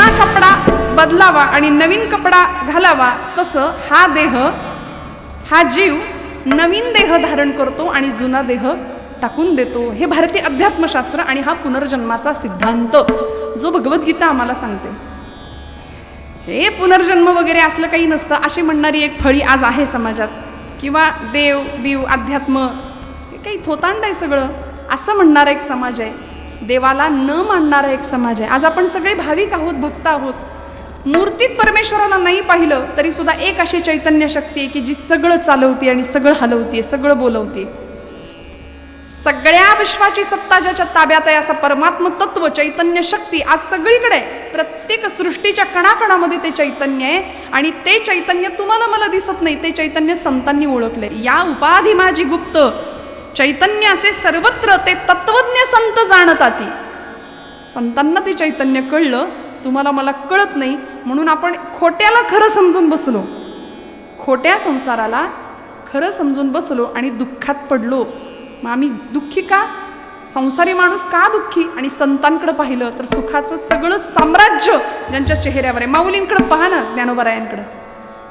जुना कपडा बदलावा आणि नवीन कपडा घालावा, तसं हा देह, हा जीव नवीन देह धारण करतो आणि जुना देह टाकून देतो. हे भारतीय अध्यात्मशास्त्र आणि हा पुनर्जन्माचा सिद्धांत जो भगवद्गीता आम्हाला सांगते. हे पुनर्जन्म वगैरे असलं काही नसतं अशी म्हणणारी एक फळी आज आहे समाजात, किंवा देव बिव अध्यात्म हे काही थोतांड आहे सगळं असं म्हणणारा एक समाज आहे. देवाला न मानणारा एक समाज आहे. आज आपण सगळे भाविक आहोत, भक्त आहोत. मूर्तीत परमेश्वराला नाही पाहिलं तरी सुद्धा एक अशी चैतन्य शक्ती आहे की जी सगळं चालवते आणि सगळं हलवते, सगळं बोलवते. सगळ्या विश्वाची सत्ता ज्याच्या ताब्यात आहे असा परमात्म तत्व, चैतन्य शक्ती आज सगळीकडे, प्रत्येक सृष्टीच्या कणाकणामध्ये ते चैतन्य आहे. आणि ते चैतन्य तुम्हाला मला दिसत नाही, ते चैतन्य संतांनी ओळखले. या उपाधी माझी गुप्त चैतन्य असे सर्वत्र ते तत्वज्ञ संत जाणताती. संतांना ते चैतन्य कळलं, तुम्हाला मला कळत नाही. म्हणून आपण खोट्याला खरं समजून बसलो, खोट्या संसाराला खरं समजून बसलो आणि दुःखात पडलो. मग आम्ही दुःखी का? संसारी माणूस का दुःखी? आणि संतांकडे पाहिलं तर सुखाचं सगळं साम्राज्य ज्यांच्या चेहऱ्यावर आहे. माऊलींकडे पहा ना, ज्ञानोबरायांकडे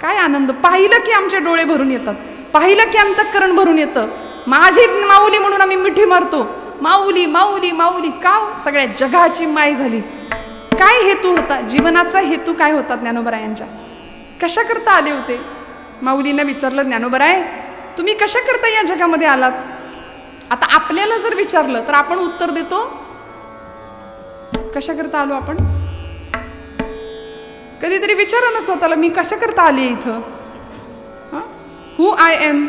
काय आनंद. पाहिलं की आमचे डोळे भरून येतात, पाहिलं की अंतःकरण भरून येतं. माझी माऊली म्हणून आम्ही मिठी मारतो, माऊली माऊली माऊली. का? सगळ्या जगाची माय झाली. काय हेतू होता जीवनाचा? हेतू काय होता ज्ञानोबरायांच्या? कशा करता आले होते? माऊलींना विचारलं, ज्ञानोबराय तुम्ही कशा करता या जगामध्ये आलात? आता आपल्याला जर विचारलं तर आपण उत्तर देतो, कशा करता आलो आपण? कधीतरी विचारा ना स्वतःला, मी कशा करता आले इथं? Who I am.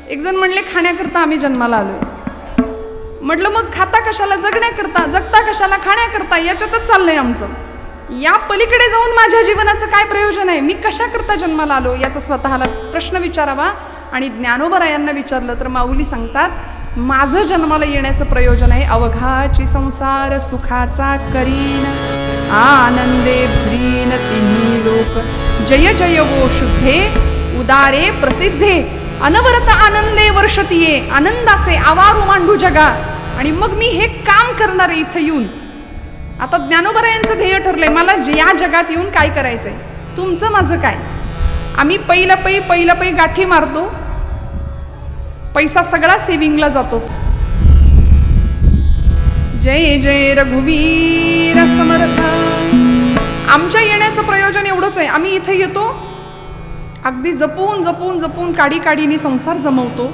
एक जण म्हणले, खाण्याकरता आम्ही जन्माला आलोय. म्हटलं मग खाता कशाला? जगण्याकरता. जगता कशाला? खाण्याकरता. याच्यातच चाललंय आमचं. या पलीकडे जाऊन माझ्या जीवनाचं काय प्रयोजन आहे? मी कशा करता जन्माला आलो याचा स्वतःला प्रश्न विचारावा. आणि ज्ञानोबरायांना विचारलं तर माऊली सांगतात, माझं जन्माला येण्याचं प्रयोजन आहे अवघाची संसार सुखाचा करीन, आनंदे भरीन तिन्ही लोक, जय जय वो शुद्धे उदारे प्रसिद्धे, अनवरत आनंदे वर्षतीये, आनंदाचे आवारू मांडू जगा. आणि मग मी हे काम करणार आहे इथं येऊन. आता ज्ञानोबरायांचं ध्येय ठरलंय, मला या जगात येऊन काय करायचंय. तुमचं माझं काय? आम्ही पहिलं पै गाठी मारतो, पैसा सगळा सेविंगला जातो. जय जय रघुवीर समर्थ. आमच्या येण्याचं प्रयोजन एवढंच आहे, आम्ही इथे येतो, अगदी जपून जपून जपून काडीने संसार जमवतो.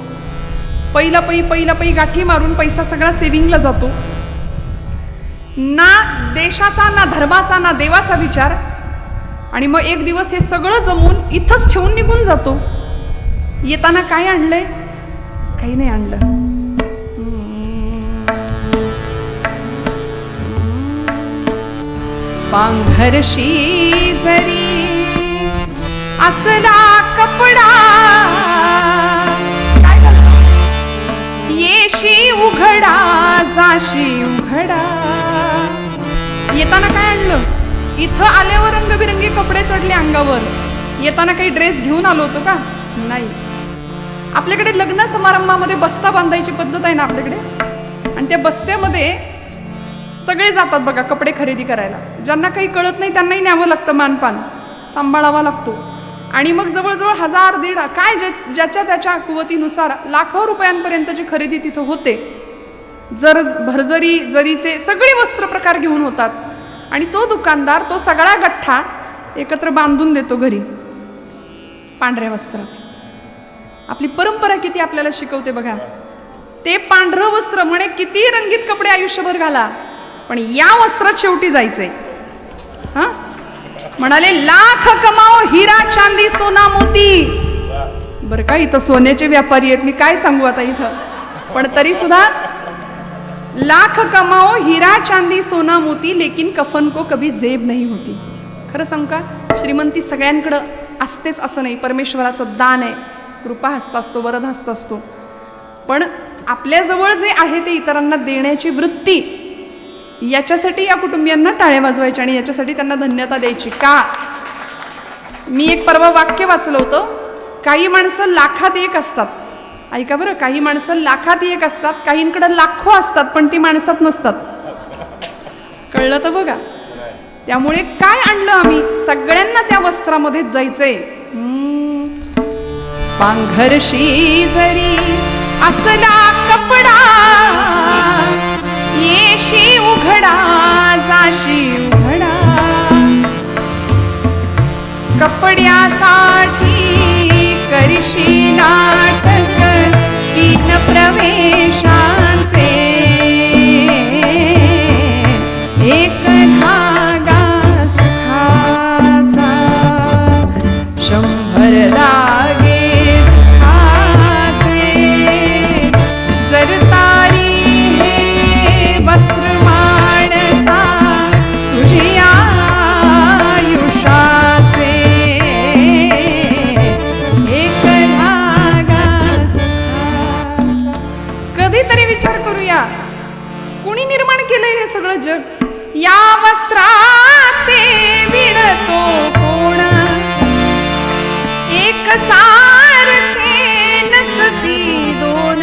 पहिला पै गाठी मारून पैसा सगळा सेविंगला जातो. ना देशाचा, ना धर्माचा, ना देवाचा विचार. आणि मग एक दिवस हे सगळं जमून इथंच ठेवून निघून जातो. येताना काय आणलंय? काही नाही आणलं. पांघरशी जरी असला कपडा, काय करतो? येशी उघडा जाशी उघडा. येताना काय आणलं? इथं आल्यावर रंगबिरंगी कपडे चढले अंगावर. येताना काही ड्रेस घेऊन आलो होतो का? नाही. आपल्याकडे लग्न समारंभामध्ये बस्ता बांधायची पद्धत आहे ना आपल्याकडे, आणि त्या बस्त्यामध्ये सगळे जातात बघा कपडे खरेदी करायला. ज्यांना काही कळत नाही त्यांनाही न्यावं लागतं, मानपान सांभाळावा लागतो. आणि मग जवळजवळ 1000-1500 काय ज्याच्या त्याच्या कुवतीनुसार लाखो रुपयांपर्यंतची खरेदी तिथं होते. भरजरी जरीचे सगळे वस्त्र प्रकार घेऊन होतात. आणि तो दुकानदार तो सगळा गठ्ठा एकत्र बांधून देतो घरी पांढऱ्या वस्त्रात. आपली परंपरा किती आपल्याला शिकवते बघा. ते पांढरं वस्त्र म्हणे किती रंगीत कपडे आयुष्यभर घाला, पण या वस्त्रात शेवटी जायचंय. हा म्हणाले, लाख कमाओ हिरा चांदी सोना मोती. बरं का, इथं सोन्याचे व्यापारी आहेत, मी काय सांगू आता इथं. पण तरी सुद्धा लाख कमाओ हिरा चांदी सोना मोती, लेकिन कफन को कभी जेब नहीं होती. खरं सांगू का, श्रीमंती सगळ्यांकडं असतेच असं नाही. परमेश्वराचं दान आहे, कृपा हस्त असतो, वरद हस्त असतो. पण आपल्याजवळ जे आहे ते इतरांना देण्याची वृत्ती, याच्यासाठी या कुटुंबियांना टाळ्या वाजवायच्या आणि याच्यासाठी त्यांना धन्यता द्यायची. का? मी एक परवा वाक्य वाचलं होतं, काही माणसं लाखात एक असतात. ऐका बरं, काही माणसं लाखात एक असतात, काहींकडे लाखो असतात पण ती माणसात नसतात. कळलं तर बघा. त्यामुळे काय आणलं आम्ही, सगळ्यांना त्या वस्त्रामध्ये जायचंय. पांघरशी जरी असला कपडा, येशी उघडा जाशी उघडा. कपड्यासाठी करशी नाटक, 3 प्रवेशांचे एक धागा सुखाचा, 100 धागे दुःखाचे. जर तारी हे वस्त्र माणसा तुझी आयुष्याचे, एक धागा सुखाचा. कधीतरी विचार करूया, कुणी निर्माण केलंय हे सगळं जग? या वस्त्रात ते विणतो कोण, एक सारखे नसती दोन.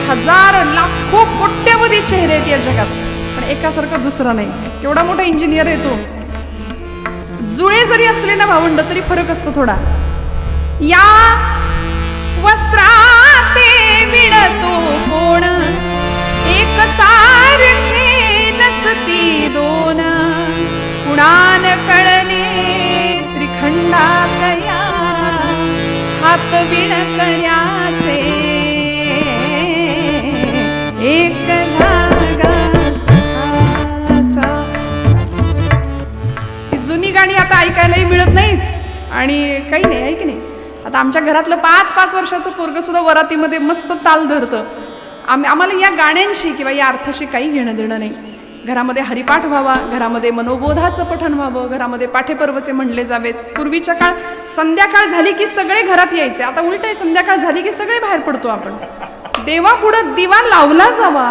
1000 लाखो कोट्यवधी चेहरे आहेत या जगात, पण एकासारखा दुसरा नाही. केवढा मोठा इंजिनियर आहे तो. जुळे जरी असले ना भावंड तरी फरक असतो थोडा. या वस्त्रात ते विणतो कोण, एक सारखे नसती दोन. कुणान कळणे त्रिखंडात या, हात विणकऱ्याचे एक धागा सुखाचा. जुनी गाणी आता ऐकायलाही मिळत नाहीत आणि काही नाही, आहे की नाही. आता आमच्या घरातलं 5-5 वर्षाचं पोरग सुद्धा वरातीमध्ये मस्त ताल धरतं. आम्हाला या गाण्यांशी किंवा या अर्थाशी काही घेणं देणं नाही. घरामध्ये हरिपाठ व्हावा, घरामध्ये मनोबोधाचं पठण व्हावं, घरामध्ये पाठेपर्वचे म्हणले जावेत. पूर्वीच्या काळ संध्याकाळ झाली की सगळे घरात यायचे, आता उलट आहे, संध्याकाळ झाली की सगळे बाहेर पडतो आपण. देवापुढं दिवा लावला जावा.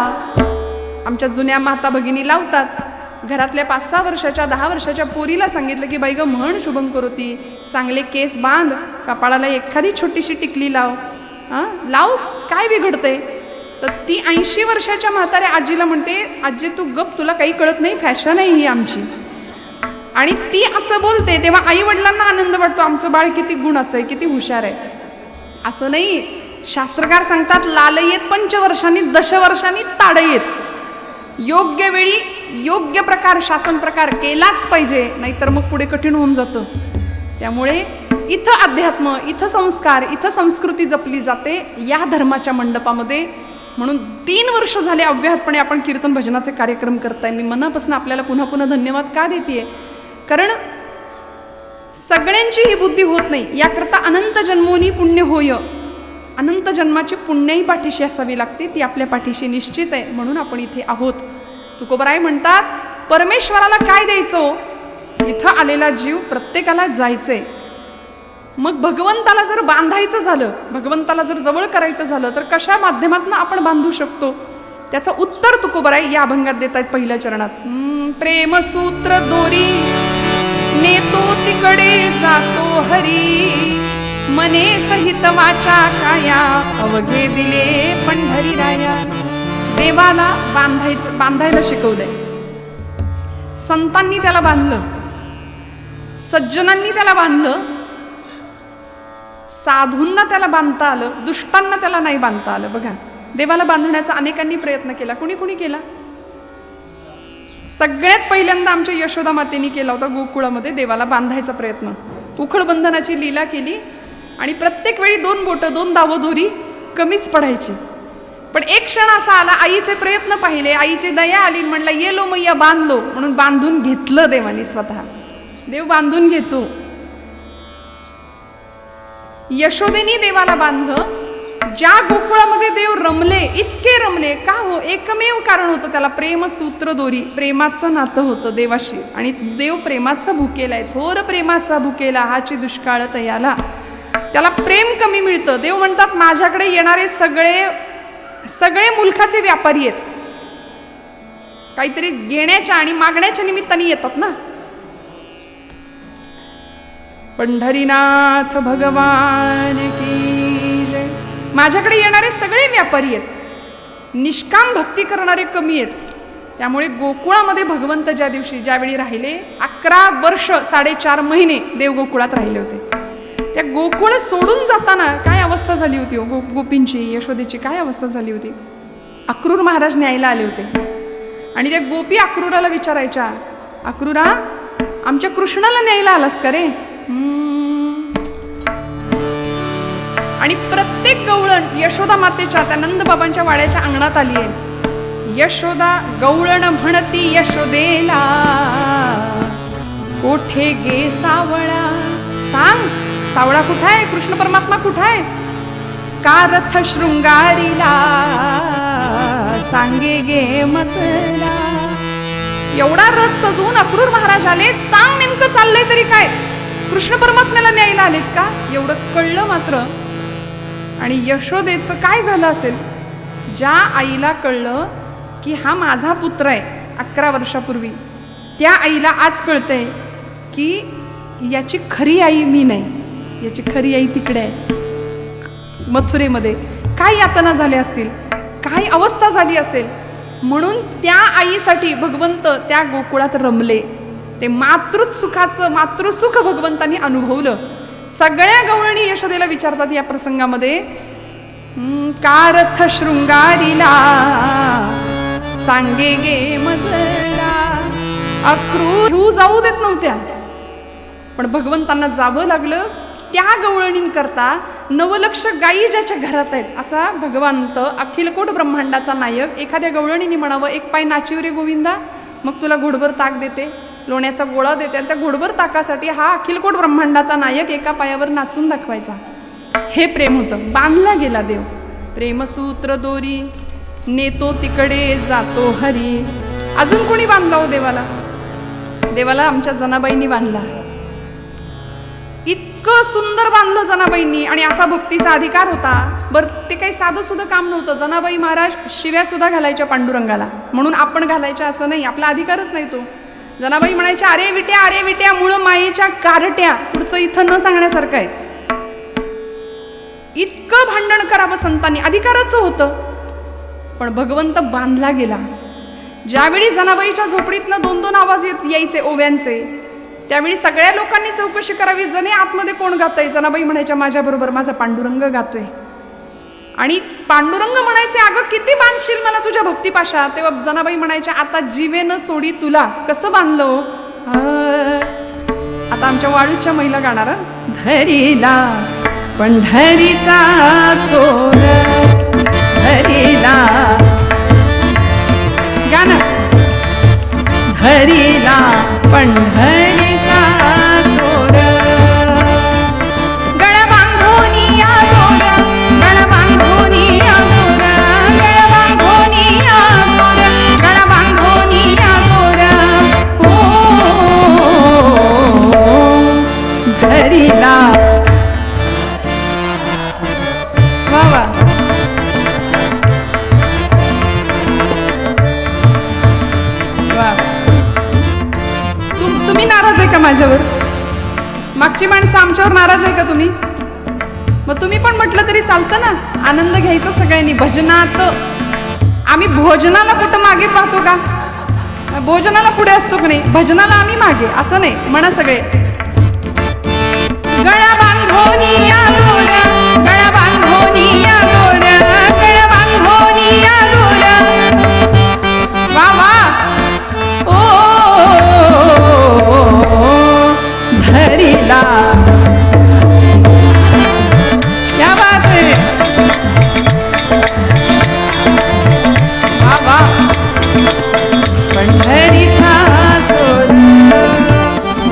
आमच्या जुन्या माता भगिनी लावतात. घरातल्या 5-6 वर्षाच्या 10 वर्षाच्या पोरीला सांगितलं की बाई ग म्हण शुभम करोती, चांगले केस बांध, कपाळाला एखादी छोटीशी टिकली लाव. लाव, काय बिघडतंय? तर ती 80 वर्षाच्या म्हाताऱ्या आजीला म्हणते, आजी तू गप, तुला काही कळत नाही, फॅशन आहे ही आमची. आणि ती असं बोलते तेव्हा आई वडिलांना आनंद वाटतो, आमचं बाळ किती गुणाचं आहे, किती हुशार आहे. असं नाही, शास्त्रकार सांगतात लालयेत 5 वर्षांनी 10 वर्षांनी ताडयेत. योग्य वेळी योग्य प्रकार शासन प्रकार केलाच पाहिजे, नाहीतर मग पुढे कठीण होऊन जातं. त्यामुळे इथं अध्यात्म, इथं संस्कार, इथं संस्कृती जपली जाते या धर्माच्या मंडपामध्ये. म्हणून 3 वर्ष झाले अव्याहतपणे आपण कीर्तन भजनाचे कार्यक्रम करताय. मी मनापासून आपल्याला पुन्हा पुन्हा धन्यवाद का देतेय, कारण सगळ्यांची ही बुद्धी होत नाही. याकरता अनंत जन्मोनी पुण्य होय, अनंत जन्माची पुण्याही पाठीशी असावी लागते, ती आपल्या पाठीशी निश्चित आहे. म्हणून आपण इथे आहोत. तुकोबराय म्हणतात, परमेश्वराला काय द्यायचं? इथं आलेला जीव प्रत्येकाला जायचंय. मग भगवंताला जर बांधायचं झालं, भगवंताला जर जवळ करायचं झालं, तर कशा माध्यमातून आपण बांधू शकतो? त्याचं उत्तर तुकोबराय या अभंगात देत आहेत पहिल्या चरणात. प्रेमसूत्र दोरी नेतो तिकडे जातो हरी, मने सहित वाचा काया अवघे दिले पंढरी राया. देवाला बांधायला शिकवलंय. संतांनी त्याला बांधलं, सज्जनांनी त्याला बांधलं, साधूंना त्याला बांधता आलं, दुष्टांना त्याला नाही बांधता आलं. बघा, देवाला बांधण्याचा अनेकांनी प्रयत्न केला. कुणी कुणी केला? सगळ्यात पहिल्यांदा आमच्या यशोदा मातेनी केला होता. गोकुळामध्ये देवाला बांधायचा प्रयत्न, उखळबंधनाची लीला केली आणि प्रत्येक वेळी 2 बोटं 2 दावं दोरी कमीच पडायची. पण एक क्षण असा आला, आईचे प्रयत्न पाहिले, आईची दया आली, म्हणला ये लो मैया बांधलो, म्हणून बांधून घेतलं देवानी स्वतः. देव बांधून घेतो. यशोदेनी देवाला बांधलं. ज्या गोकुळामध्ये देव रमले, इतके रमले का हो? एकमेव कारण होतं त्याला, प्रेमसूत्र दोरी, प्रेमाचं नातं होतं देवाशी. आणि देव प्रेमाचा भुकेला आहे, थोर प्रेमाचा भुकेला हाची दुष्काळ तयाला. त्याला प्रेम कमी मिळतं. देव म्हणतात माझ्याकडे येणारे सगळे मुलखाचे व्यापारी आहेत, काहीतरी घेण्याच्या आणि मागण्याच्या निमित्ताने येतात ना. पंढरीनाथ भगवान की जय. माझ्याकडे येणारे सगळे व्यापारी आहेत, निष्काम भक्ती करणारे कमी आहेत. त्यामुळे गोकुळामध्ये भगवंत ज्या दिवशी ज्यावेळी राहिले 11 वर्ष 4.5 महिने देव गोकुळात राहिले होते. त्या गोकुळ सोडून जाताना काय अवस्था झाली होती हो गोपींची, यशोदेची काय अवस्था झाली होती. अक्रूर महाराज न्यायला आले होते आणि त्या गोपी अक्रूराला विचारायच्या, अक्रूरा आमच्या कृष्णाला न्यायला आलास का रे. आणि प्रत्येक गवळण यशोदा मातेच्या त्या नंदबाबांच्या वाड्याच्या अंगणात आली आहे. यशोदा गवळण म्हणती यशोदेला, कोठे गे सावळा. सांग सावळा कुठं आहे, कृष्ण परमात्मा कुठं आहे. का रथ शृंगारीला, सांगे गे मजला. एवढा रथ सजवून अक्रूर महाराज आलेत, सांग नेमकं चाललंय तरी काय, कृष्ण परमात्म्याला न्यायला आलेत का. एवढं कळलं मात्र. आणि यशोदेचं काय झालं असेल, ज्या आईला कळलं की हा माझा पुत्र आहे 11 वर्षापूर्वी, त्या आईला आज कळतंय की याची खरी आई मी नाही, याची खरी आई तिकडे आहे मथुरेमध्ये. काय यातना झाल्या असतील, काय अवस्था झाली असेल. म्हणून त्या आईसाठी भगवंत त्या गोकुळात रमले. ते मातृसुखाचं मातृसुख भगवंतांनी अनुभवलं. सगळ्या गवळणी यशोदेला विचारतात या प्रसंगामध्ये, का रथ शृंगारीला, सांगे गे मजला. अक्रूर जाऊ देत नव्हत्या, पण भगवंतांना जावं लागलं. त्या गवळणींकरता 9 लक्ष गायी ज्याच्या घरात आहेत, असा भगवंत अखिलकोट ब्रह्मांडाचा नायक एखाद्या गवळणीने म्हणावं, एक पाय नाचिव रे गोविंदा, मग तुला घोडभर ताक देते, लोण्याचा गोळा देते. आणि त्या घोडभर ताकासाठी हा अखिलकोट ब्रह्मांडाचा नायक एका पायावर नाचून दाखवायचा. हे प्रेम होतं. बांधला गेला देव. प्रेमसूत्र दोरी नेतो तिकडे जातो हरी. अजून कोणी बांधला हो देवाला. देवाला आमच्या जनाबाईंनी बांधला. इतकं सुंदर बांधलं जनाबाईंनी. आणि असा भक्तीचा अधिकार होता. बरं ते काही साधं सुद्धा काम नव्हतं. जनाबाई महाराज शिव्या सुद्धा घालायच्या पांडुरंगाला, म्हणून आपण घालायच्या असं नाही, आपला अधिकारच नाही तो. जनाबाई म्हणायच्या, अरे विट्या मूळ मायेच्या कारट्या. पुढचं इथं न सांगण्यासारखं आहे. इतकं भांडण करावं संतांनी, अधिकाराचं होतं. पण भगवंत बांधला गेला. ज्यावेळी जनाबाईच्या झोपडीतनं 2-2 आवाज यायचे ओव्यांचे, त्यावेळी सगळ्या लोकांनी चौकशी करावी, जणे आतमध्ये कोण गातंय. जनाबाई म्हणायच्या, माझ्याबरोबर माझा पांडुरंग गातोय. आणि पांडुरंग म्हणायचे, अगं किती बांधशील मला तुझ्या भक्तिपाशा. तेव्हा जनाबाई म्हणायच्या, आता जीवेनं सोडी तुला. कसं बांधलो. आता आमच्या वाळूच्या महिला गाणार, धरीला पंढरीचा चोर, धरीला गाणं, धरीला पंढरीचा चोर, गळ बांधोनी या दोर, गळ बांधोनी या दोर, गळ बांधोनी या दोर, गळ बांधोनी या दोर. ओ धरीला. वा वा. तुम्ही नाराज आहे का माझ्यावर. मागची माणसं आमच्यावर नाराज आहे का तुम्ही. मग तुम्ही पण म्हटलं तरी चालतं ना. आनंद घ्यायचा सगळ्यांनी भजनात. आम्ही भोजनाला कुठं मागे पाहतो का. भोजनाला पुढे असतो का नाही, भजनाला आम्ही मागे, असं नाही. म्हणा सगळे, गळा बांधोनी या दोर, गळा बांधोनी या दोर, गळा बांधोनी या दोर. वा वा. ओ धरीला. क्या बात है. वा वा. पंढरीचा चोर.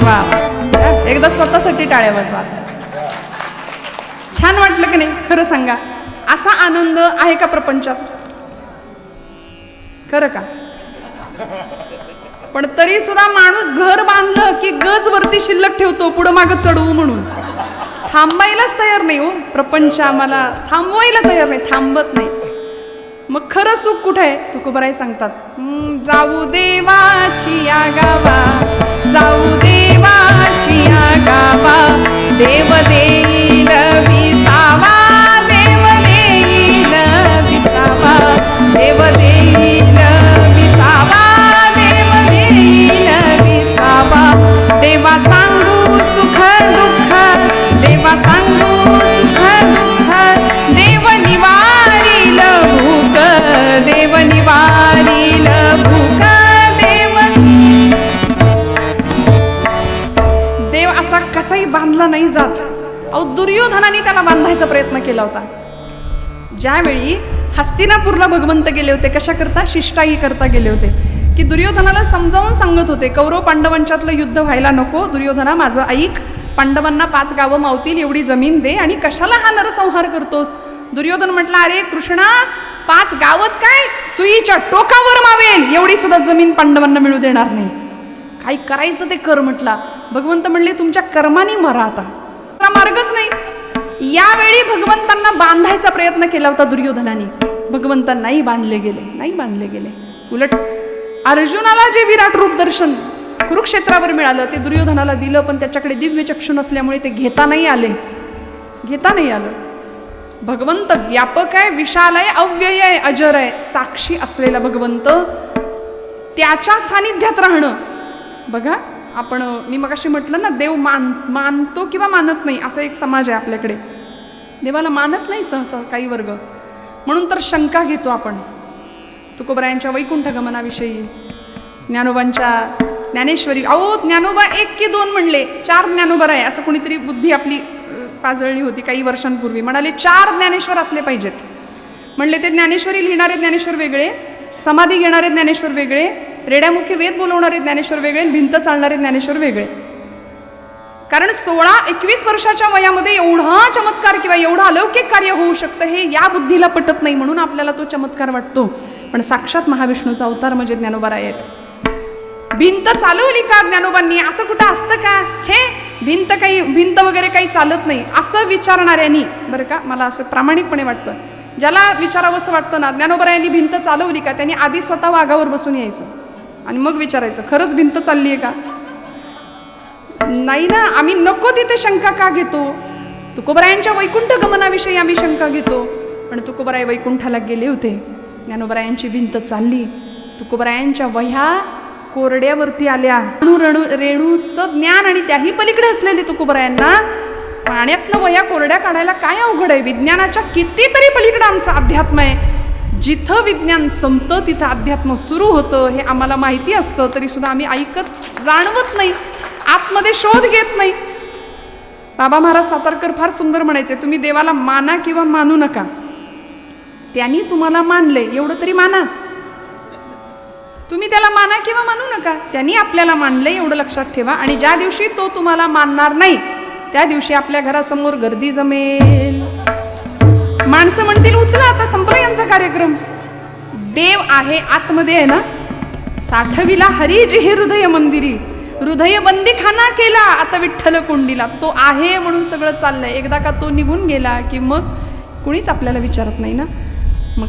वा. एकदा स्वतःसाठी टाळ्या वाजवा. छान वाटलं की नाही. खरं सांगा, असा आनंद आहे का प्रपंचात. खरं का. पण तरी सुद्धा माणूस घर बांधलं की गज वरती शिल्लक ठेवतो, पुढं मागं चढवू म्हणून. थांबायलाच तयार नाही हो प्रपंच. आम्हाला थांबवायला तयार नाही, थांबत नाही. मग खरं सुख कुठे आहे. तुकोबाराय सांगतात, जाऊ देवाची या गावा, जाऊ देवाची या गावा, देव देईल विसावा, देव देईल विसावा, देव देईल विसावा, देवा सांगू सुख दुःख, देवा सांगू सुख दुःख, देव निवारील भूक, देव निवारील भूक, देव असा कसाही बांधला नाही जात. अहो दुर्योधनाने त्याला बांधायचा प्रयत्न केला होता. ज्यावेळी हस्तिनापूरला भगवंत गेले होते, कशा करता? शिष्टाई करता गेले होते, की दुर्योधनाला समजावून सांगत होते, कौरव पांडवांच्यातलं युद्ध व्हायला नको, दुर्योधना माझं ऐक, पांडवांना 5 गावं मावतील एवढी जमीन दे, आणि कशाला हा नरसंहार करतोस? दुर्योधन म्हटला, अरे कृष्णा, 5 गावच काय, सुईच्या टोकावर मावेल एवढी सुद्धा जमीन पांडवांना मिळू देणार नाही. काय करायचं ते कर म्हटला. भगवंत म्हणले, तुमच्या कर्माने मरा, आता मार्गच नाही. यावेळी भगवंतांना बांधायचा प्रयत्न केला होता दुर्योधनाने. भगवंत नाही बांधले गेले, नाही बांधले गेले. उलट अर्जुनाला जे विराट रूप दर्शन कुरुक्षेत्रावर मिळालं ते दुर्योधनाला दिलं, पण त्याच्याकडे दिव्य चक्षु नसल्यामुळे ते घेता नाही आलं. भगवंत व्यापक आहे, विशाल आहे, अव्यय आहे, अजर आहे. साक्षी असलेला भगवंत, त्याच्या सानिध्यात राहणं. बघा, आपण मी मगाशी म्हटलं ना, देव मानतो किंवा मानत नाही असा एक समाज आहे आपल्याकडे. देवाला मानत नाही सहसा काही वर्ग, म्हणून तर शंका घेतो आपण. तुकोबरायांच्या वैकुंठ गमनाविषयी, ज्ञानोबांच्या ज्ञानेश्वरी, अहो ज्ञानोबा 1 की 2 म्हणले, 4 ज्ञानोबा आहे असं कोणीतरी बुद्धी आपली पाजळली होती काही वर्षांपूर्वी. म्हणाले 4 ज्ञानेश्वर असले पाहिजेत. म्हणले ते ज्ञानेश्वरी लिहिणारे ज्ञानेश्वर वेगळे, समाधी घेणारे ज्ञानेश्वर वेगळे, रेड्यामुखी वेद बोलवणारे ज्ञानेश्वर वेगळे, भिंत चालणारे ज्ञानेश्वर वेगळे. कारण 16-21 वर्षाच्या वयामध्ये एवढा चमत्कार किंवा एवढं अलौकिक कार्य होऊ शकतं हे या बुद्धीला पटत नाही, म्हणून आपल्याला तो चमत्कार वाटतो. पण साक्षात महाविष्णूचा अवतार म्हणजे ज्ञानोबाराय आहेत. भिंत चालवली का ज्ञानोबांनी? असं कुठं असतं का? छे, भिंत वगैरे काही चालत नाही असं विचारणाऱ्यांनी, बरं का, मला असं प्रामाणिकपणे वाटतं, ज्याला विचारावंसं वाटतं ना, ज्ञानोबारायांनी भिंत चालवली का, त्यांनी आधी स्वतः वाघावर बसून यायचं आणि मग विचारायचं, खरंच भिंत चालली आहे का? नाही ना, आम्ही नको तिथे शंका का घेतो? तुकोबरायांच्या वैकुंठ गमनाविषयी आम्ही शंका घेतो. पण तुकोबराय वैकुंठाला गेले होते, ज्ञानोबरायांची भिंत चालली, तुकोबरायांच्या वह्या कोरड्यावरती आल्या. रेणूचं ज्ञान आणि त्याही पलीकडे असलेले तुकोबरायांना पाण्यातनं वह्या कोरड्या काढायला काय अवघड आहे? विज्ञानाच्या कितीतरी पलीकडे आमचं अध्यात्म आहे. जिथं विज्ञान संपतं तिथं अध्यात्म सुरू होतं हे आम्हाला माहिती असतं, तरी सुद्धा आम्ही ऐकत जाणवत नाही, आतमध्ये शोध घेत नाही. बाबा महाराज सातारकर फार सुंदर म्हणायचे, तुम्ही देवाला माना किंवा मानू नका, त्यांनी तुम्हाला मानले एवढं तरी माना. तुम्ही त्याला माना किंवा मानू नका, त्यांनी आपल्याला मानले एवढं लक्षात ठेवा. आणि ज्या दिवशी तो तुम्हाला मानणार नाही त्या दिवशी आपल्या घरासमोर गर्दी जमेल, माणसं म्हणतील उचला आता संपला यांचा कार्यक्रम. देव आहे आतमध्ये आहे ना, साठविला हरी जी हे हृदय मंदिरी, हृदय बंदी खाना केला आता विठ्ठल कोंडीला. तो आहे म्हणून सगळं चाललंय, एकदा का तो निघून गेला की मग कुणीच आपल्याला विचारत नाही ना. मग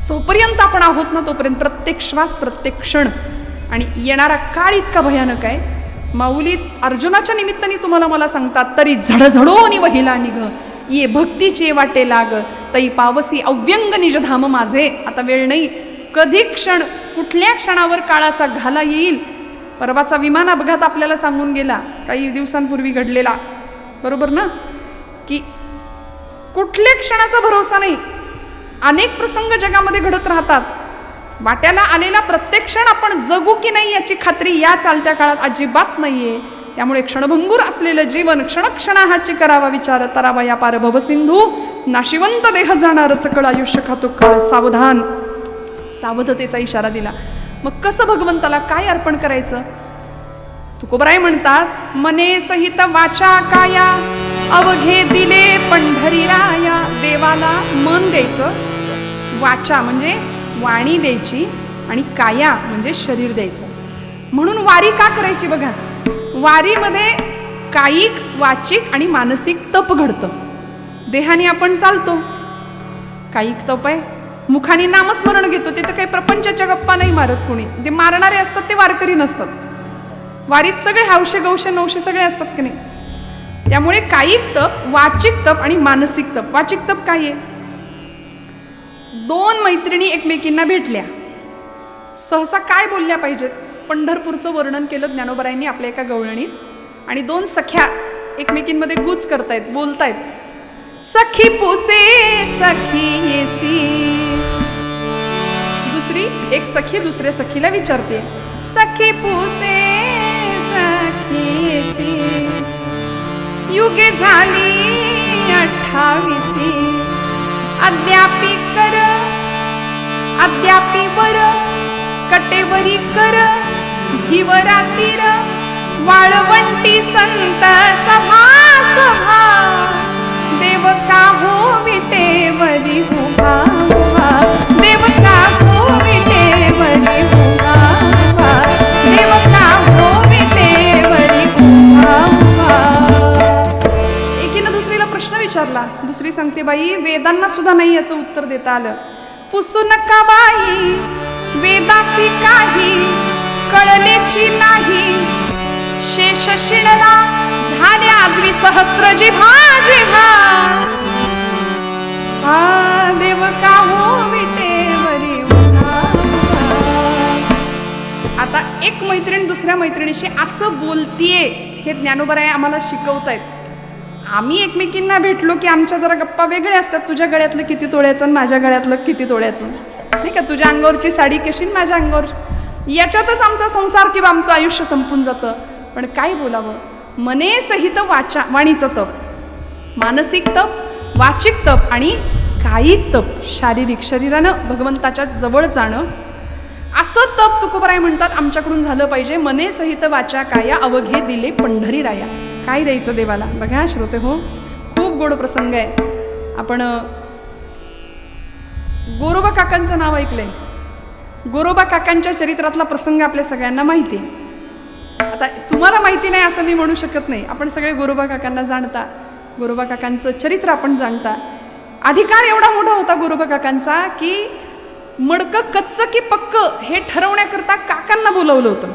जोपर्यंत आपण आहोत ना तोपर्यंत प्रत्येक श्वास, प्रत्येक क्षण, आणि येणारा काळ इतका भयानक आहे. माऊलीत अर्जुनाच्या निमित्ताने तुम्हाला मला सांगतात, तरी झडझडोनी वहिला निघ ये भक्तीचे वाटे लाग, तई पावसी अव्यंग निजधाम माझे. आता वेळ नाही, कधी क्षण, कुठल्या क्षणावर काळाचा घाला येईल. परवाचा विमान अपघात आपल्याला सांगून गेला, काही दिवसांपूर्वी घडलेला, बरोबर ना, की कुठल्या क्षणाचा भरोसा नाही. अनेक प्रसंग जगामध्ये घडत राहतात. वाट्याला आलेला प्रत्येक क्षण आपण जगू की नाही याची खात्री या चालत्या काळात अजिबात नाहीये. त्यामुळे क्षणभंगूर असलेलं जीवन क्षणक्षणाहाची करावा विचार, तरावा या पार भवसिंधू, नाशिवंत देह जाणार सकळ आयुष्य खातो काळ. सावधान, सावधतेचा इशारा दिला. मग कसं भगवंताला काय अर्पण करायचं? तुकोबराय म्हणतात, मने सहित वाचा काया अवघे दिले पंढरी राया. देवाला मन द्यायचं, वाचा म्हणजे वाणी द्यायची, आणि काया म्हणजे शरीर द्यायचं. म्हणून वारी का करायची बघा, वारीमध्ये कायिक, वाचिक आणि मानसिक तप घडतं. देहाने आपण चालतो, कायिक तप आहे, मुखाने नामस्मरण घेतो, तिथं काही प्रपंचाच्या गप्पा नाही मारत कोणी. ते मारणारे असतात ते वारकरी नसतात. वारीत सगळे हौशे गौशे नवशे सगळे असतात की नाही. त्यामुळे कायिक तप, वाचिक तप आणि मानसिक तप. वाचिक तप काय आहे? 2 मैत्रिणी एकमेकींना भेटल्या, सहसा काय बोलल्या पाहिजेत? पंढरपूरचं वर्णन केलं ज्ञानोबरायांनी आपल्या एका गवळणीत. आणि दोन सख्या एकमेकींमध्ये गुज करतायत, बोलतायत. सखी पुसे सखी येसी. दुसरी एक सखी दुसऱ्या सखीला विचारते, सखी पुसे सखी येसी. युगे झाली 28, अद्यापी कर अद्यापी वर कटेवरी कर भिवरातीर वाळवंटी संत सभा सभा. देव का हो विटेवरी उभा उभा. देव का हो विटेवरी उभा उभा. देव का हो विटेवरी उभा उभा. एकीनं दुसरीला प्रश्न विचारला. दुसरी सांगते, बाई वेदांना सुद्धा नाही याचं उत्तर देता आलं. पुसू नका बाई वेदासी काही कळलेची नाही. शेष शिणला झाल्या 2,000 जिव्हा जिव्हा. देव का हो विटेवरी उभा. आता एक मैत्रीण दुसऱ्या मैत्रिणीशी असं बोलतीये हे ज्ञानोबराय आम्हाला शिकवतायत. आम्ही एकमेकींना भेटलो की आमच्या जरा गप्पा वेगळ्या असतात. तुझ्या गळ्यातलं किती तोळ्याचं आणि माझ्या गळ्यातलं किती तोळ्याचं, नाही का. तुझ्या अंगावरची साडी कशी माझ्या अंगावर, याच्यातच आमचा संसार किंवा आमचं आयुष्य संपून जातं. पण काय बोलावं. मने सहित वाणीचं तप, मानसिक तप, वाचिक तप आणि कायिक तप, शारीरिक शरीरानं भगवंताच्या जवळ जाणं, असं तप तुकोबराय म्हणतात आमच्याकडून झालं पाहिजे. मने सहित वाचा काया अवघे दिले पंढरी राया. काय द्यायचं देवाला. बघा श्रोते हो, खूप गोड प्रसंग आहे. आपण गोरोबा काकांचं नाव ऐकलंय. गोरोबा काकांच्या चरित्रातला प्रसंग आपल्या सगळ्यांना माहिती आहे. आता तुम्हाला माहिती नाही असं मी म्हणू शकत नाही. आपण सगळे गोरोबा काकांना जाणता, गोरोबा काकांचं चरित्र आपण जाणता. अधिकार एवढा मोठा होता गोरोबा काकांचा की मडकं कच्चं की पक्क हे ठरवण्याकरता काकांना बोलवलं होतं.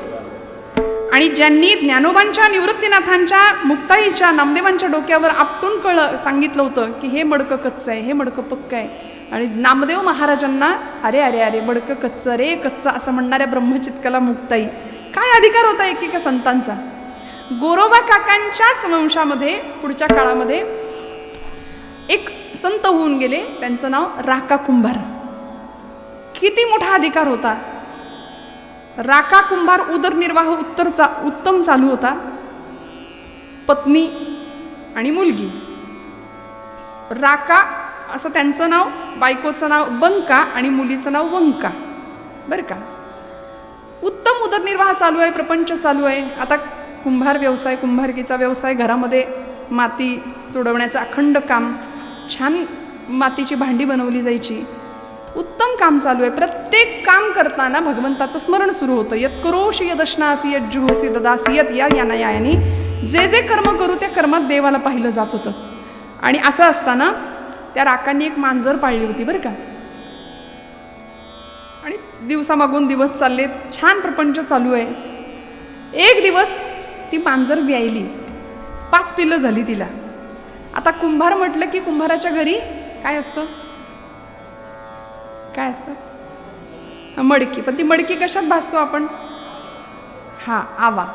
आणि ज्यांनी ज्ञानोबांच्या, निवृत्तीनाथांच्या, मुक्ताईच्या, नामदेवांच्या डोक्यावर आपटून सांगितलं होतं की हे मडकं कच्चं आहे, हे मडकं पक्क आहे. आणि नामदेव महाराजांना अरे अरे अरे मडकं कच्चं रे कच्चं असं म्हणणाऱ्या ब्रह्मचित्काला मुक्ताई. काय अधिकार होता एकेका संतांचा. गोरोबा काकांच्याच वंशामध्ये पुढच्या काळामध्ये एक संत होऊन गेले, त्यांचं नाव राका कुंभार. किती मोठा अधिकार होता. राका कुंभार उदरनिर्वाह उत्तम चालू होता. पत्नी आणि मुलगी. राका असं त्यांचं नाव, बायकोचं नाव बंका आणि मुलीचं नाव वंका. बरं का. उत्तम उदरनिर्वाह चालू आहे, प्रपंच चालू आहे. आता कुंभार व्यवसाय, कुंभारकीचा व्यवसाय, घरामध्ये माती तुडवण्याचं अखंड काम, छान मातीची भांडी बनवली जायची, उत्तम काम चालू आहे. प्रत्येक काम करताना भगवंताचं स्मरण सुरू होतं. यत करोषि यदश्नासी यज्जुहोसी ददासी यत या यानी. जे जे कर्म करू त्या कर्मात देवाला पाहिलं जात होतं. आणि असं असताना त्या राकांनी एक मांजर पाळली होती बरं का. आणि दिवसामागून दिवस चालले, छान प्रपंच चालू आहे. एक दिवस ती मांजर व्यायली, 5 पिल्लं झाली तिला. आता कुंभार म्हटलं की कुंभाराच्या घरी काय असतं, काय असतं, मडकी. पण ती मडकी कशात भासतो आपण, आवा.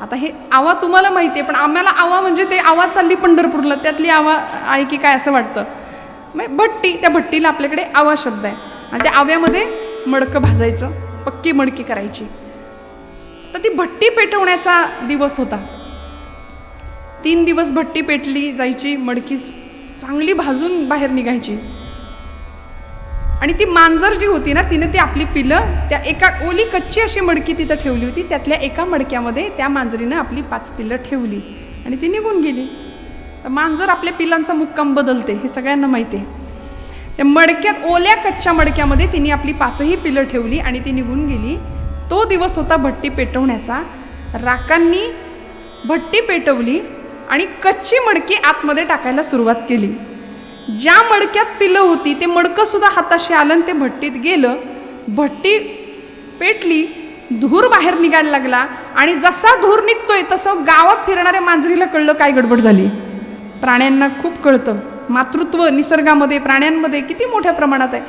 आता हे आवा तुम्हाला माहिती आहे, पण आम्हाला आवा म्हणजे ते आवा चालली पंढरपूरला त्यातली आवा आहे की काय असं वाटतं. मग भट्टी, त्या भट्टीला आपल्याकडे आवा शब्द आहे. आणि त्या आव्यामध्ये मडकं भाजायचं, पक्की मडकी करायची. तर ती भट्टी पेटवण्याचा दिवस होता. 3 दिवस भट्टी पेटली जायची, मडकी चांगली भाजून बाहेर निघायची. आणि ती मांजर जी होती ना, तिने ती आपली पिलं त्या एका ओली कच्ची अशी मडकी तिथं ठेवली होती. त्यातल्या एका मडक्यामध्ये त्या मांजरीनं आपली 5 पिल्लं ठेवली आणि ती निघून गेली. तर मांजर आपल्या पिलांचा मुक्काम बदलते हे सगळ्यांना माहिती आहे. त्या मडक्यात, ओल्या कच्च्या मडक्यामध्ये तिने आपली 5ही पिलं ठेवली आणि ती निघून गेली. तो दिवस होता भट्टी पेटवण्याचा. राकांनी भट्टी पेटवली आणि कच्ची मडकी आतमध्ये टाकायला सुरुवात केली. ज्या मडक्यात पिलं होती ते मडकं सुद्धा हाताशी आलं आणि ते भट्टीत गेलं. भट्टी पेटली, धूर बाहेर निघायला लागला. आणि जसा धूर निघतोय तसं गावात फिरणाऱ्या मांजरीला कळलं काय गडबड झाली. प्राण्यांना खूप कळतं, मातृत्व निसर्गामध्ये, प्राण्यांमध्ये किती मोठ्या प्रमाणात आहे.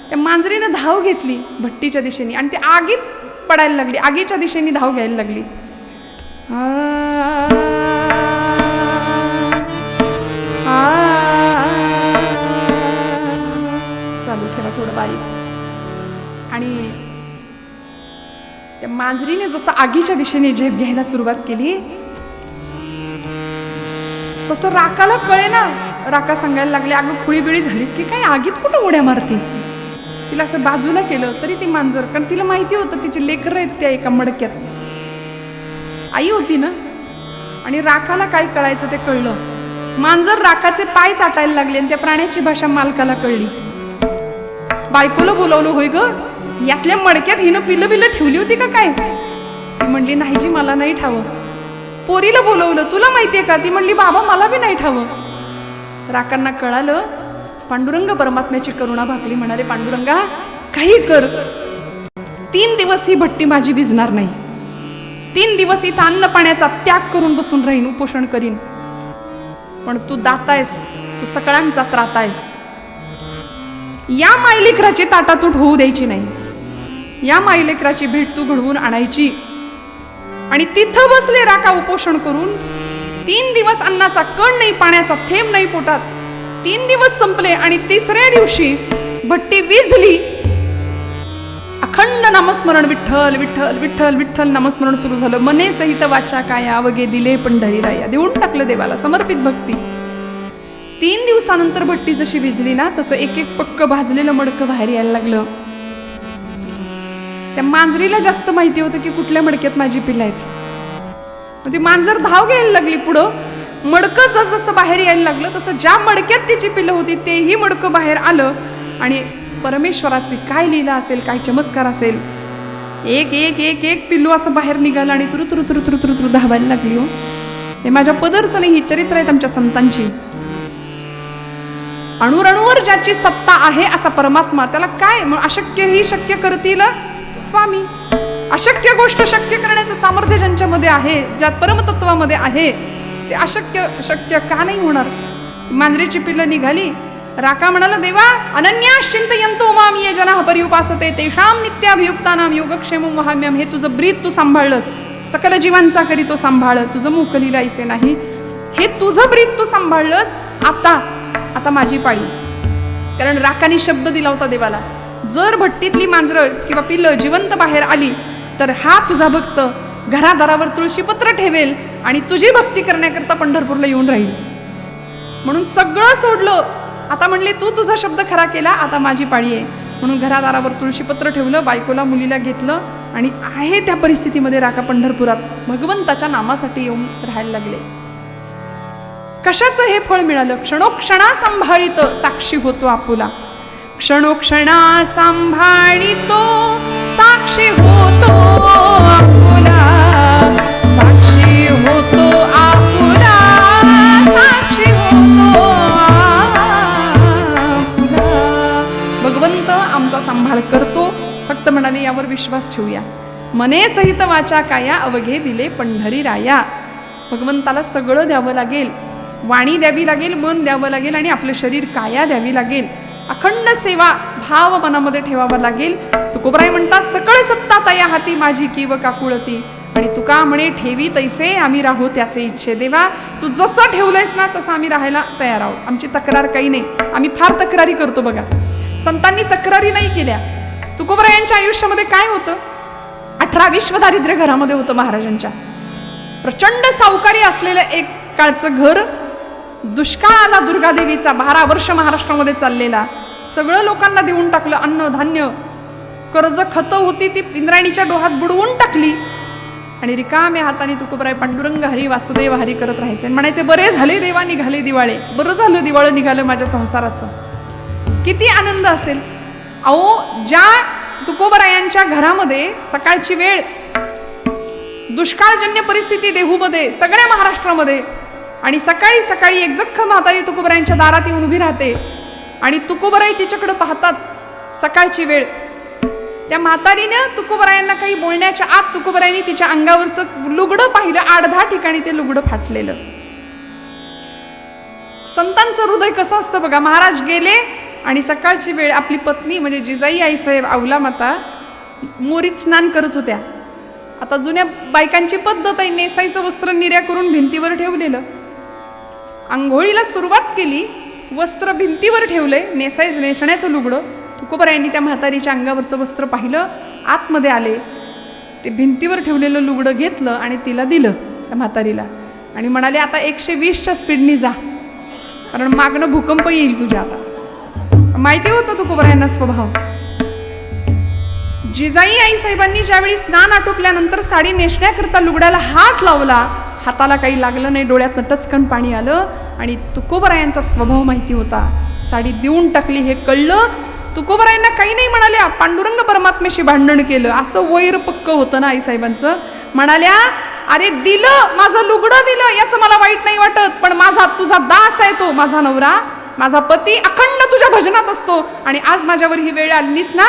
त्या मांजरीनं धाव घेतली भट्टीच्या दिशेने आणि ती आगीत पडायला लागली, आगीच्या दिशेने धाव घ्यायला लागली. मांजरीने जसं आगीच्या दिशेने झेप घ्यायला सुरुवात केली तसं राकाला कळे ना. राका सांगायला लागले, अगं खुळीबिळी झालीस की काय, आगीत कुठं उड्या मारती. तिला असं बाजूला केलं तरी ती मांजर, कारण तिला माहिती होतं तिची लेकरं आहेत त्या एका मडक्यात, आई होती ना. आणि राखाला काय कळायचं ते कळलं. मांजर राखाचे पाय चाटायला लागले आणि त्या प्राण्याची भाषा मालकाला कळली. बायकोला बोलवलं, होय ग यातल्या मडक्यात हिनं पिल्लं बिल्लं ठेवली होती का काय. ती म्हणली, नाही जी मला नाही ठावं. पोरीला बोलवलं, तुला माहितीये का. ती म्हणली, बाबा मला बी नाही ठावं. राकांना कळालं. पांडुरंग परमात्म्याची करुणा भागली. म्हणाले, पांडुरंगा काही कर, 3 दिवस ही भट्टी माझी विझणार नाही. 3 दिवस इथं अन्न पाण्याचा त्याग करून बसून राहीन, उपोषण करीन. पण तू दातायस, तू सगळ्यांचा त्रातायस. या मायलेकराची ताटातूट होऊ द्यायची नाही. या मायलेकराची भेट तू घडवून आणायची. आणि तिथं बसले राका उपोषण करून. 3 दिवस अन्नाचा कण नाही, पाण्याचा थेंब नाही पोटात. 3 दिवस संपले आणि 3ऱ्या दिवशी भट्टी विझली. अखंड नामस्मरण, विठ्ठल विठ्ठल विठ्ठल विठ्ठल नामस्मरण सुरू झालं. मने सहित वाचा काय अवघे दिले पंढरीराया. देऊन टाकलं देवाला, समर्पित भक्ती. 3 दिवसानंतर भट्टी जशी विझली ना, तसं एक एक पक्क भाजलेलं मडकं बाहेर यायला लागलं. त्या मांजरीला जास्त माहिती होतं की कुठल्या मडक्यात माझी पिल्लं आहेत. ती मांजर धाव घ्यायला लागली पुढं. मडकं जसं बाहेर यायला लागलं तसं ज्या मडक्यात तिची पिल्लं होती तेही मडकं बाहेर आलं. आणि परमेश्वराची काय लीला असेल, काय चमत्कार असेल. एक एक एक एक पिल्लू असं बाहेर निघालं आणि तुरु तुरु तुरु तुरु तुरु तुरु धावायला लागली. हो, हे माझ्या पदरचं नाही, ही चरित्र आहेत आमच्या संतांची. अणुरणूवर ज्याची सत्ता आहे असा परमात्मा, त्याला काय अशक्य ही शक्य करतील स्वामी. अशक्य गोष्ट शक्य करण्याचं सामर्थ्य ज्यांच्यामध्ये आहे, ज्या परमतत्वामध्ये आहे, ते अशक्य शक्य का नाही होणार. मांजरीची पिल्लं निघाली. राका म्हणाला, देवा अनन्याश्चिंतयन्तो माम ये जनाः पर्युपासते तेषां नित्याभियुक्तानां योगक्षेमं वहाम्यहं. हे तुझं ब्रीद तू सांभाळलंस, सकल जीवांचा करी तो सांभाळ, तुझं मोकलीला ऐसे नाही. हे तुझं ब्रीद तू सांभाळलंस. आता माझी पाळी. कारण राकाने शब्द दिला होता देवाला, जर भट्टीतली मांजरं किंवा पिल्लं जिवंत बाहेर आली तर हा तुझा भक्त घरादारावर तुळशीपत्र ठेवेल आणि तुझी भक्ती करण्याकरता पंढरपूरला येऊन राहील. म्हणून सगळं सोडलं. आता म्हणले, तू तुझा शब्द खरा केला, आता माझी पाळी आहे. म्हणून घरादारावर तुळशीपत्र ठेवलं, बायकोला मुलीला घेतलं आणि आहे त्या परिस्थितीमध्ये राका पंढरपुरात भगवंताच्या नामासाठी येऊन राहायला लागले. कशाचं हे फळ मिळालं. क्षणोक्षणा सांभाळित साक्षी होतो आपुला. क्षणोक्षणा सांभाळितो साक्षी होतो आपुला. साक्षी होतो आपुला, साक्षी होतो आपुला. भगवंत आमचा सांभाळ करतो. फक्त म्हणाले, यावर विश्वास ठेवूया. मने सहित वाचा काया अवघे दिले पंढरीराया. भगवंताला सगळं द्यावं लागेल. वाणी द्यावी लागेल, मन द्यावं लागेल आणि आपलं शरीर काया द्यावी लागेल. अखंड सेवा भाव मनामध्ये ठेवावा लागेल. तुकोबराय म्हणतात, सकळ सत्ता तया हाती माझी कीव काकुळती. आणि तुका म्हणे, ठेवी तैसे आम्ही राहू त्याचे इच्छे. देवा तू जसं ठेवलंयस ना तसं आम्ही राहायला तयार आहोत. आमची तक्रार काही नाही. आम्ही फार तक्रारी करतो बघा. संतांनी तक्रारी नाही केल्या. तुकोबरायांच्या आयुष्यामध्ये काय होतं, 18 विश्व दारिद्र्य घरामध्ये होतं महाराजांच्या. प्रचंड सावकारी असलेलं एक काळचं घर. दुष्काळ आला दुर्गादेवीचा, 12 वर्ष महाराष्ट्रामध्ये चाललेला. सगळं लोकांना देऊन टाकलं, अन्न धान्य. कर्ज खतं होती ती इंद्रायणीच्या डोहात बुडवून टाकली. आणि रिकाम्या हाताने तुकोबराय पांडुरंग हरी वासुदेव हरी करत राहायचे. म्हणायचे, बरे झाले देवा निघाले दिवाळे. बरं झालं दिवाळं निघालं माझ्या संसाराचं. किती आनंद असेल. अहो, ज्या तुकोबरायांच्या घरामध्ये सकाळची वेळ, दुष्काळजन्य परिस्थिती देहूमध्ये, सगळ्या महाराष्ट्रामध्ये, आणि सकाळी सकाळी एक जख्ख म्हातारी तुकोबरायांच्या दारात येऊन उभी राहते आणि तुकोबराई तिच्याकडे पाहतात. सकाळची वेळ. त्या म्हातारीनं तुकोबरायांना काही बोलण्याच्या आत तुकोबरायांनी तिच्या अंगावरचं लुगडं पाहिलं. 8-10 ठिकाणी ते लुगडं फाटलेलं. संतांचं हृदय कसं असतं बघा. महाराज गेले आणि सकाळची वेळ आपली पत्नी म्हणजे जिजाई आईसाहेब अवला माता मोरीत स्नान करत होत्या. आता जुन्या बायकांची पद्धत आहे, नेसायचं वस्त्र निर्या करून भिंतीवर ठेवलेलं. आंघोळीला सुरुवात केली, वस्त्र भिंतीवर ठेवले, नेसण्याचं लुगडं. तुकोबरायांनी त्या म्हातारीच्या अंगावरचं वस्त्र पाहिलं, आतमध्ये आले. ते भिंतीवर ठेवलेलं लुगडं घेतलं आणि तिला दिलं त्या म्हातारीला आणि म्हणाले आता 120च्या स्पीडनी जा, कारण मागणं भूकंप येईल तुझ्या. आता माहिती होतं तुकोबरायांना स्वभाव. जिजाई आईसाहेबांनी ज्यावेळी स्नान आटोपल्यानंतर साडी नेसण्याकरता लुगड्याला हात लावला, हाताला काही लागलं नाही, डोळ्यातनं टचकन पाणी आलं आणि तुकोबरायांचा स्वभाव माहिती होता. साडी देऊन टाकली हे कळलं. तुकोबरायांना काही नाही म्हणाल्या, पांडुरंग परमात्म्याशी भांडण केलं असं वैर पक्क होतं ना आईसाहेबांचं. म्हणाल्या अरे दिलं, माझं लुगडं दिलं याचं मला वाईट नाही वाटत, पण माझा तुझा दास आहे तो, माझा नवरा, माझा पती अखंड तुझ्या भजनात असतो आणि आज माझ्यावर ही वेळ आलीस ना,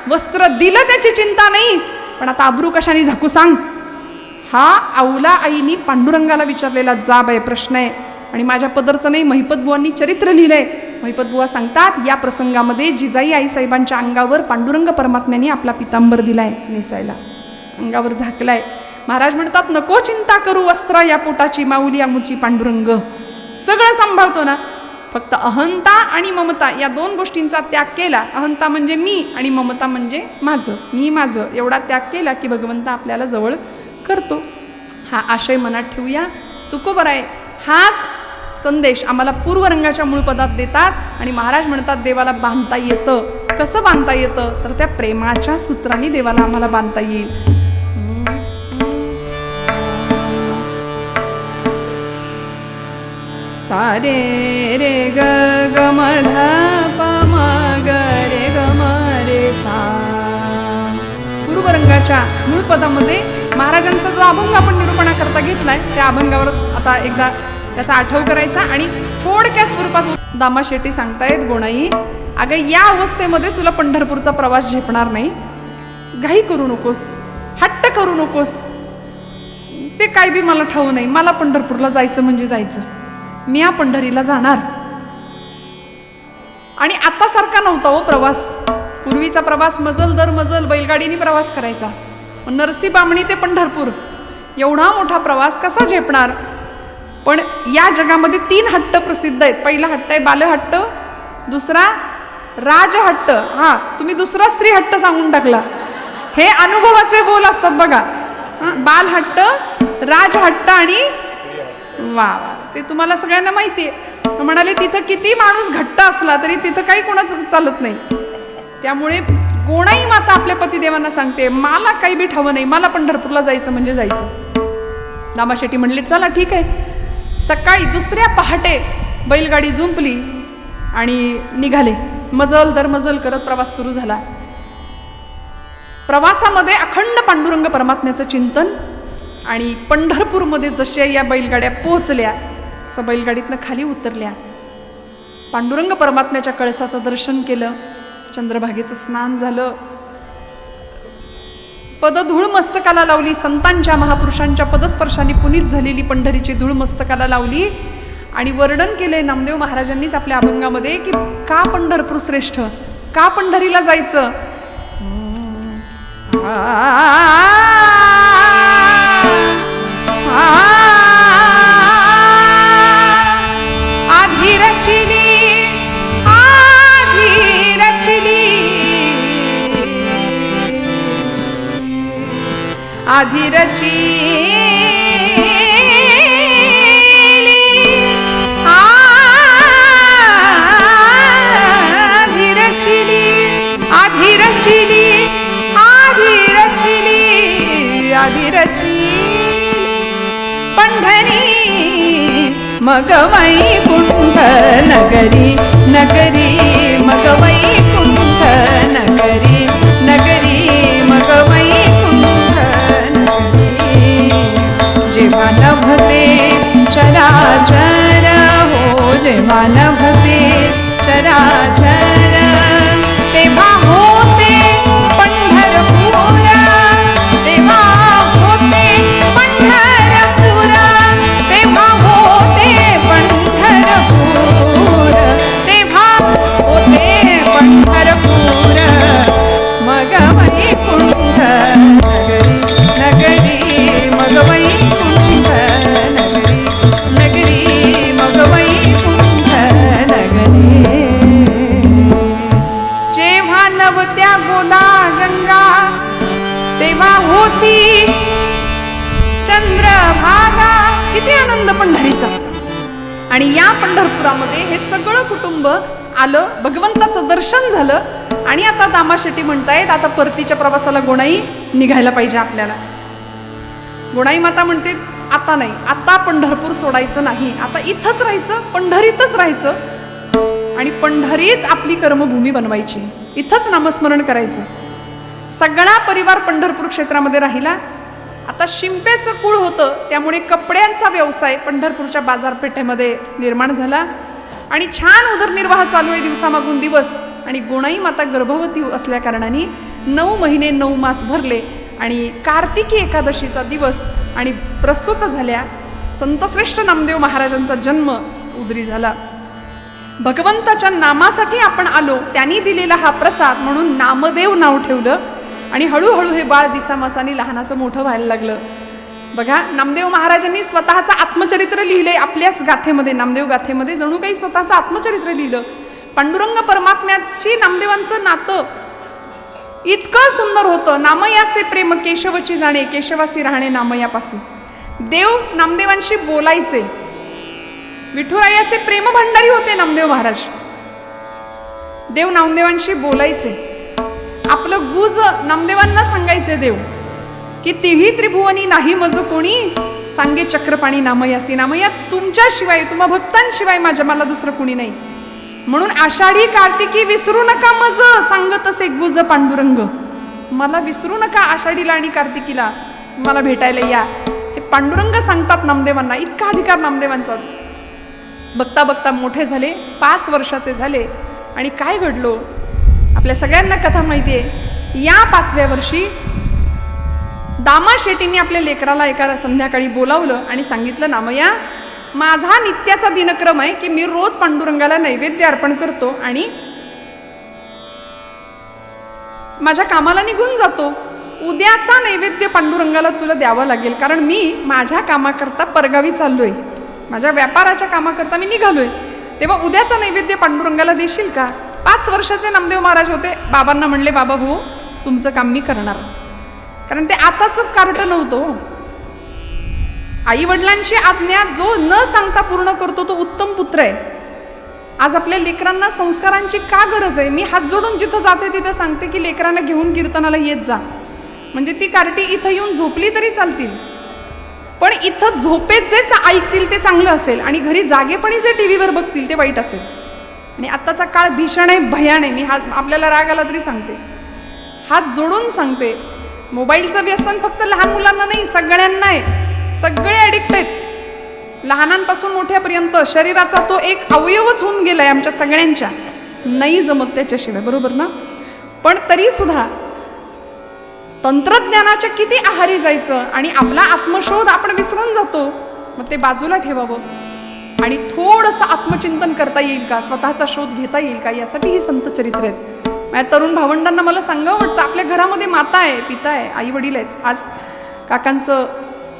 वस्त्र दिलं त्याची चिंता नाही, पण आता अब्रू कशाने झाकू सांग. हा औला आईनी पांडुरंगाला विचारलेला जाब आहे, प्रश्न आहे. आणि माझ्या पदरचं नाही, महिपत बुवांनी चरित्र लिहिलंय. महिपत बुवा सांगतात या प्रसंगामध्ये जिजाई आईसाहेबांच्या अंगावर पांडुरंग परमात्म्याने आपला पितांबर दिलाय नेसायला, अंगावर झाकलाय. महाराज म्हणतात नको चिंता करू वस्त्र या पोटाची, माऊली आमुची पांडुरंग सगळं सांभाळतो ना. फक्त अहंता आणि ममता या दोन गोष्टींचा त्याग केला. अहंता म्हणजे मी आणि ममता म्हणजे माझं, मी माझं, एवढा त्याग केला की भगवंत आपल्याला जवळ करतो. हा आशय मनात ठेवूया. तुकोबराय हाच संदेश आम्हाला पूर्वरंगाच्या मूळ पदात देतात आणि महाराज म्हणतात देवाला बांधता येतं. कसं बांधता येतं तर त्या प्रेमाच्या सूत्रांनी देवाला आम्हाला बांधता येईल. सारे रे ग ग म ध प म ग रे ग म रे सा. पूर्वरंगाच्या मूळ पदामध्ये महाराजांचा जो अभंग आपण निरूपणाकरता घेतलाय त्या अभंगावर आता एकदा त्याचा आठव करायचा आणि थोडक्या स्वरूपात दामा शेट्टी सांगतायत गोणाई अगं या अवस्थेमध्ये तुला पंढरपूरचा प्रवास झेपणार नाही, घाई करू नकोस, हट्ट करू नकोस, ते काय बी मला ठाऊ नाही, मला पंढरपूरला जायचं म्हणजे जायचं, मी या पंढरीला जाणार. आणि आता सारखा नव्हता हो प्रवास. पूर्वीचा प्रवास मजल दर मजल बैलगाडीने प्रवास करायचा. नरसी बामणी ते पंढरपूर एवढा मोठा प्रवास कसा झेपणार. पण या जगामध्ये 3 हट्ट प्रसिद्ध आहेत. पहिला हट्ट आहे बालहट्ट, दुसरा राजहट्ट. हा तुम्ही दुसरा स्त्री हट्ट सांगून टाकला. हे अनुभवाचे बोल असतात बघा. बालहट्ट, राजहट्ट आणि वा वा ते तुम्हाला सगळ्यांना माहिती आहे. म्हणाले तिथं किती माणूस घट्ट असला तरी तिथं काही कोणाचं चालत नाही. त्यामुळे गोणाई माता आपल्या पतिदेवांना सांगते मला काही बी ठावं नाही, मला पंढरपूरला जायचं म्हणजे जायचं. दामा शेट्टी म्हणले चला ठीक आहे. सकाळी दुसऱ्या पहाटे बैलगाडी जुंपली आणि निघाले. मजल दर मजल करत प्रवास सुरू झाला. प्रवासामध्ये अखंड पांडुरंग परमात्म्याचं चिंतन आणि पंढरपूरमध्ये जशा या बैलगाड्या पोहोचल्या असं बैलगाडीतनं खाली उतरल्या. पांडुरंग परमात्म्याच्या कळसाचं दर्शन केलं, चंद्रभागेचं स्नान झालं, पदधूळ मस्तकाला लावली. संतांच्या महापुरुषांच्या पदस्पर्शाने पुनीत झालेली पंढरीची धूळ मस्तकाला लावली आणि वर्णन केले नामदेव महाराजांनीच आपल्या अभंगामध्ये की का पंढरपूर श्रेष्ठ, का पंढरीला जायचं. आधी रचिली, आधी रचिली, आधी रचिली, आधी रचिली, आधी रचिली, आधी रचिली, आधी रचिली पंढरी मग वैकुंठ नगरी, नगरी मग वैकुंठ नगरी, नगरी मग वैकुंठ नगरी. जेव्हा नभते चराचर हो, जेव्हा नभते चराचर तेव्हा होते पंढरपूर, तेव्हा होते पंढरपूर, तेव्हा होते पंढरपूर, तेव्हा होते पंढरपूर मग वैकुंठ नगरी, नगरी मग वैकुंठ नगरी, नगरी मग वैकुंठ नगरी. किती आनंद पंढरीचा. आणि या पंढरपुरामध्ये हे सगळं कुटुंब आलं, भगवंताचं दर्शन झालं आणि आता दामा शेट्टी म्हणतायत आता परतीच्या प्रवासाला गोणाई निघायला पाहिजे आपल्याला. गोणाई माता म्हणते आता नाही, आता पंढरपूर सोडायचं नाही, आता इथंच राहायचं, पंढरीतच राहायचं आणि पंढरीच आपली कर्मभूमी बनवायची, इथंच नामस्मरण करायचं. सगळा परिवार पंढरपूर क्षेत्रामध्ये राहिला. आता शिंप्याचं कुळ होतं त्यामुळे कपड्यांचा व्यवसाय पंढरपूरच्या बाजारपेठेमध्ये निर्माण झाला आणि छान उदरनिर्वाह चालू आहे दिवसामागून दिवस. आणि गोणाई माता गर्भवती असल्या कारणाने 9 महिने 9 मास भरले आणि कार्तिकी एकादशीचा दिवस आणि प्रसूत झाल्या. संतश्रेष्ठ नामदेव महाराजांचा जन्म उदरी झाला. भगवंताच्या नामासाठी आपण आलो, त्यांनी दिलेला हा प्रसाद म्हणून नामदेव नाव ठेवलं आणि हळूहळू हे बाळ दिसामासानी लहानाचं मोठं व्हायला लागलं. बघा, नामदेव महाराजांनी स्वतःचं आत्मचरित्र लिहिलंय आपल्याच गाथेमध्ये, नामदेव गाथेमध्ये जणू काही स्वतःचं आत्मचरित्र लिहिलं. पांडुरंग परमात्म्याशी नामदेवांचं नातं इतकं सुंदर होतं. नामयाचे प्रेम केशवची जाणे, केशवासी राहणे नामयापासी. देव नामदेवांशी बोलायचे. विठुरायाचे प्रेम भंडारी होते नामदेव महाराज. देव नामदेवांशी बोलायचे. आपलं गुज नामदेवांना सांगायचे देव की तिही त्रिभुवनी नाही मज कोणी, सांगे चक्रपाणी नामयासी. नामया तुमच्याशिवाय, तुम्हा भक्तांशिवाय माझ्या मला दुसरं कुणी नाही. म्हणून आषाढी कार्तिकी विसरू नका मज, सांगत असे गुज पांडुरंग. मला विसरू नका आषाढीला आणि कार्तिकीला, मला भेटायला या. हे पांडुरंग सांगतात नामदेवांना. इतका अधिकार नामदेवांचा. बघता बघता मोठे झाले, 5 वर्षाचे झाले आणि काय घडलो आपल्या सगळ्यांना कथा माहिती आहे. या 5व्या वर्षी दामा शेट्टींनी आपल्या लेकराला एका संध्याकाळी बोलावलं आणि सांगितलं, नामया माझा नित्याचा दिनक्रम आहे की मी रोज पांडुरंगाला नैवेद्य अर्पण करतो आणि माझ्या कामाला निघून जातो. उद्याचा नैवेद्य पांडुरंगाला तुला द्यावा लागेल, कारण मी माझ्या कामाकरता परगावी चाललोय, माझ्या व्यापाराच्या कामाकरता मी निघालोय. तेव्हा उद्याचा नैवेद्य पांडुरंगाला देशील का? 5 वर्षाचे नामदेव महाराज होते. बाबांना म्हणले, बाबा हो तुमचं काम मी करणार. कारण ते आताच कार्ट नव्हतं. आई वडिलांची आज्ञा जो न सांगता पूर्ण करतो तो उत्तम पुत्र आहे. आज आपल्या लेकरांना संस्कारांची का गरज आहे? मी हात जोडून जिथं जाते तिथं सांगते की लेकरांना घेऊन कीर्तनाला येत जा. म्हणजे ती कार्टी इथं येऊन झोपली तरी चालतील, पण इथं झोपेत जे ऐकतील ते चांगलं असेल आणि घरी जागेपणी जे टीव्हीवर बघतील ते वाईट असेल. आणि आत्ताचा काळ भीषण आहे, भयान आहे. मी आपल्याला राग आला तरी सांगते, हात जोडून सांगते. मोबाईलचं व्यसन फक्त लहान मुलांना नाही, सगळ्यांना आहे. सगळे ॲडिक्ट आहेत, लहानांपासून मोठ्यापर्यंत. शरीराचा तो एक अवयवच होऊन गेलाय आमच्या सगळ्यांच्या. नाही जमत त्याच्याशिवाय, बरोबर ना? पण तरी सुद्धा तंत्रज्ञानाच्या किती आहारी जायचं आणि आपला आत्मशोध आपण विसरून जातो. मग ते बाजूला ठेवावं आणि थोडंसं आत्मचिंतन करता येईल का, स्वतःचा शोध घेता येईल का, यासाठी ही संत चरित्र आहेत. माझ्या तरुण भावंडांना मला सांगावं वाटतं, आपल्या घरामध्ये माता आहे, पिता आहे, आई वडील आहेत. आज काकांचं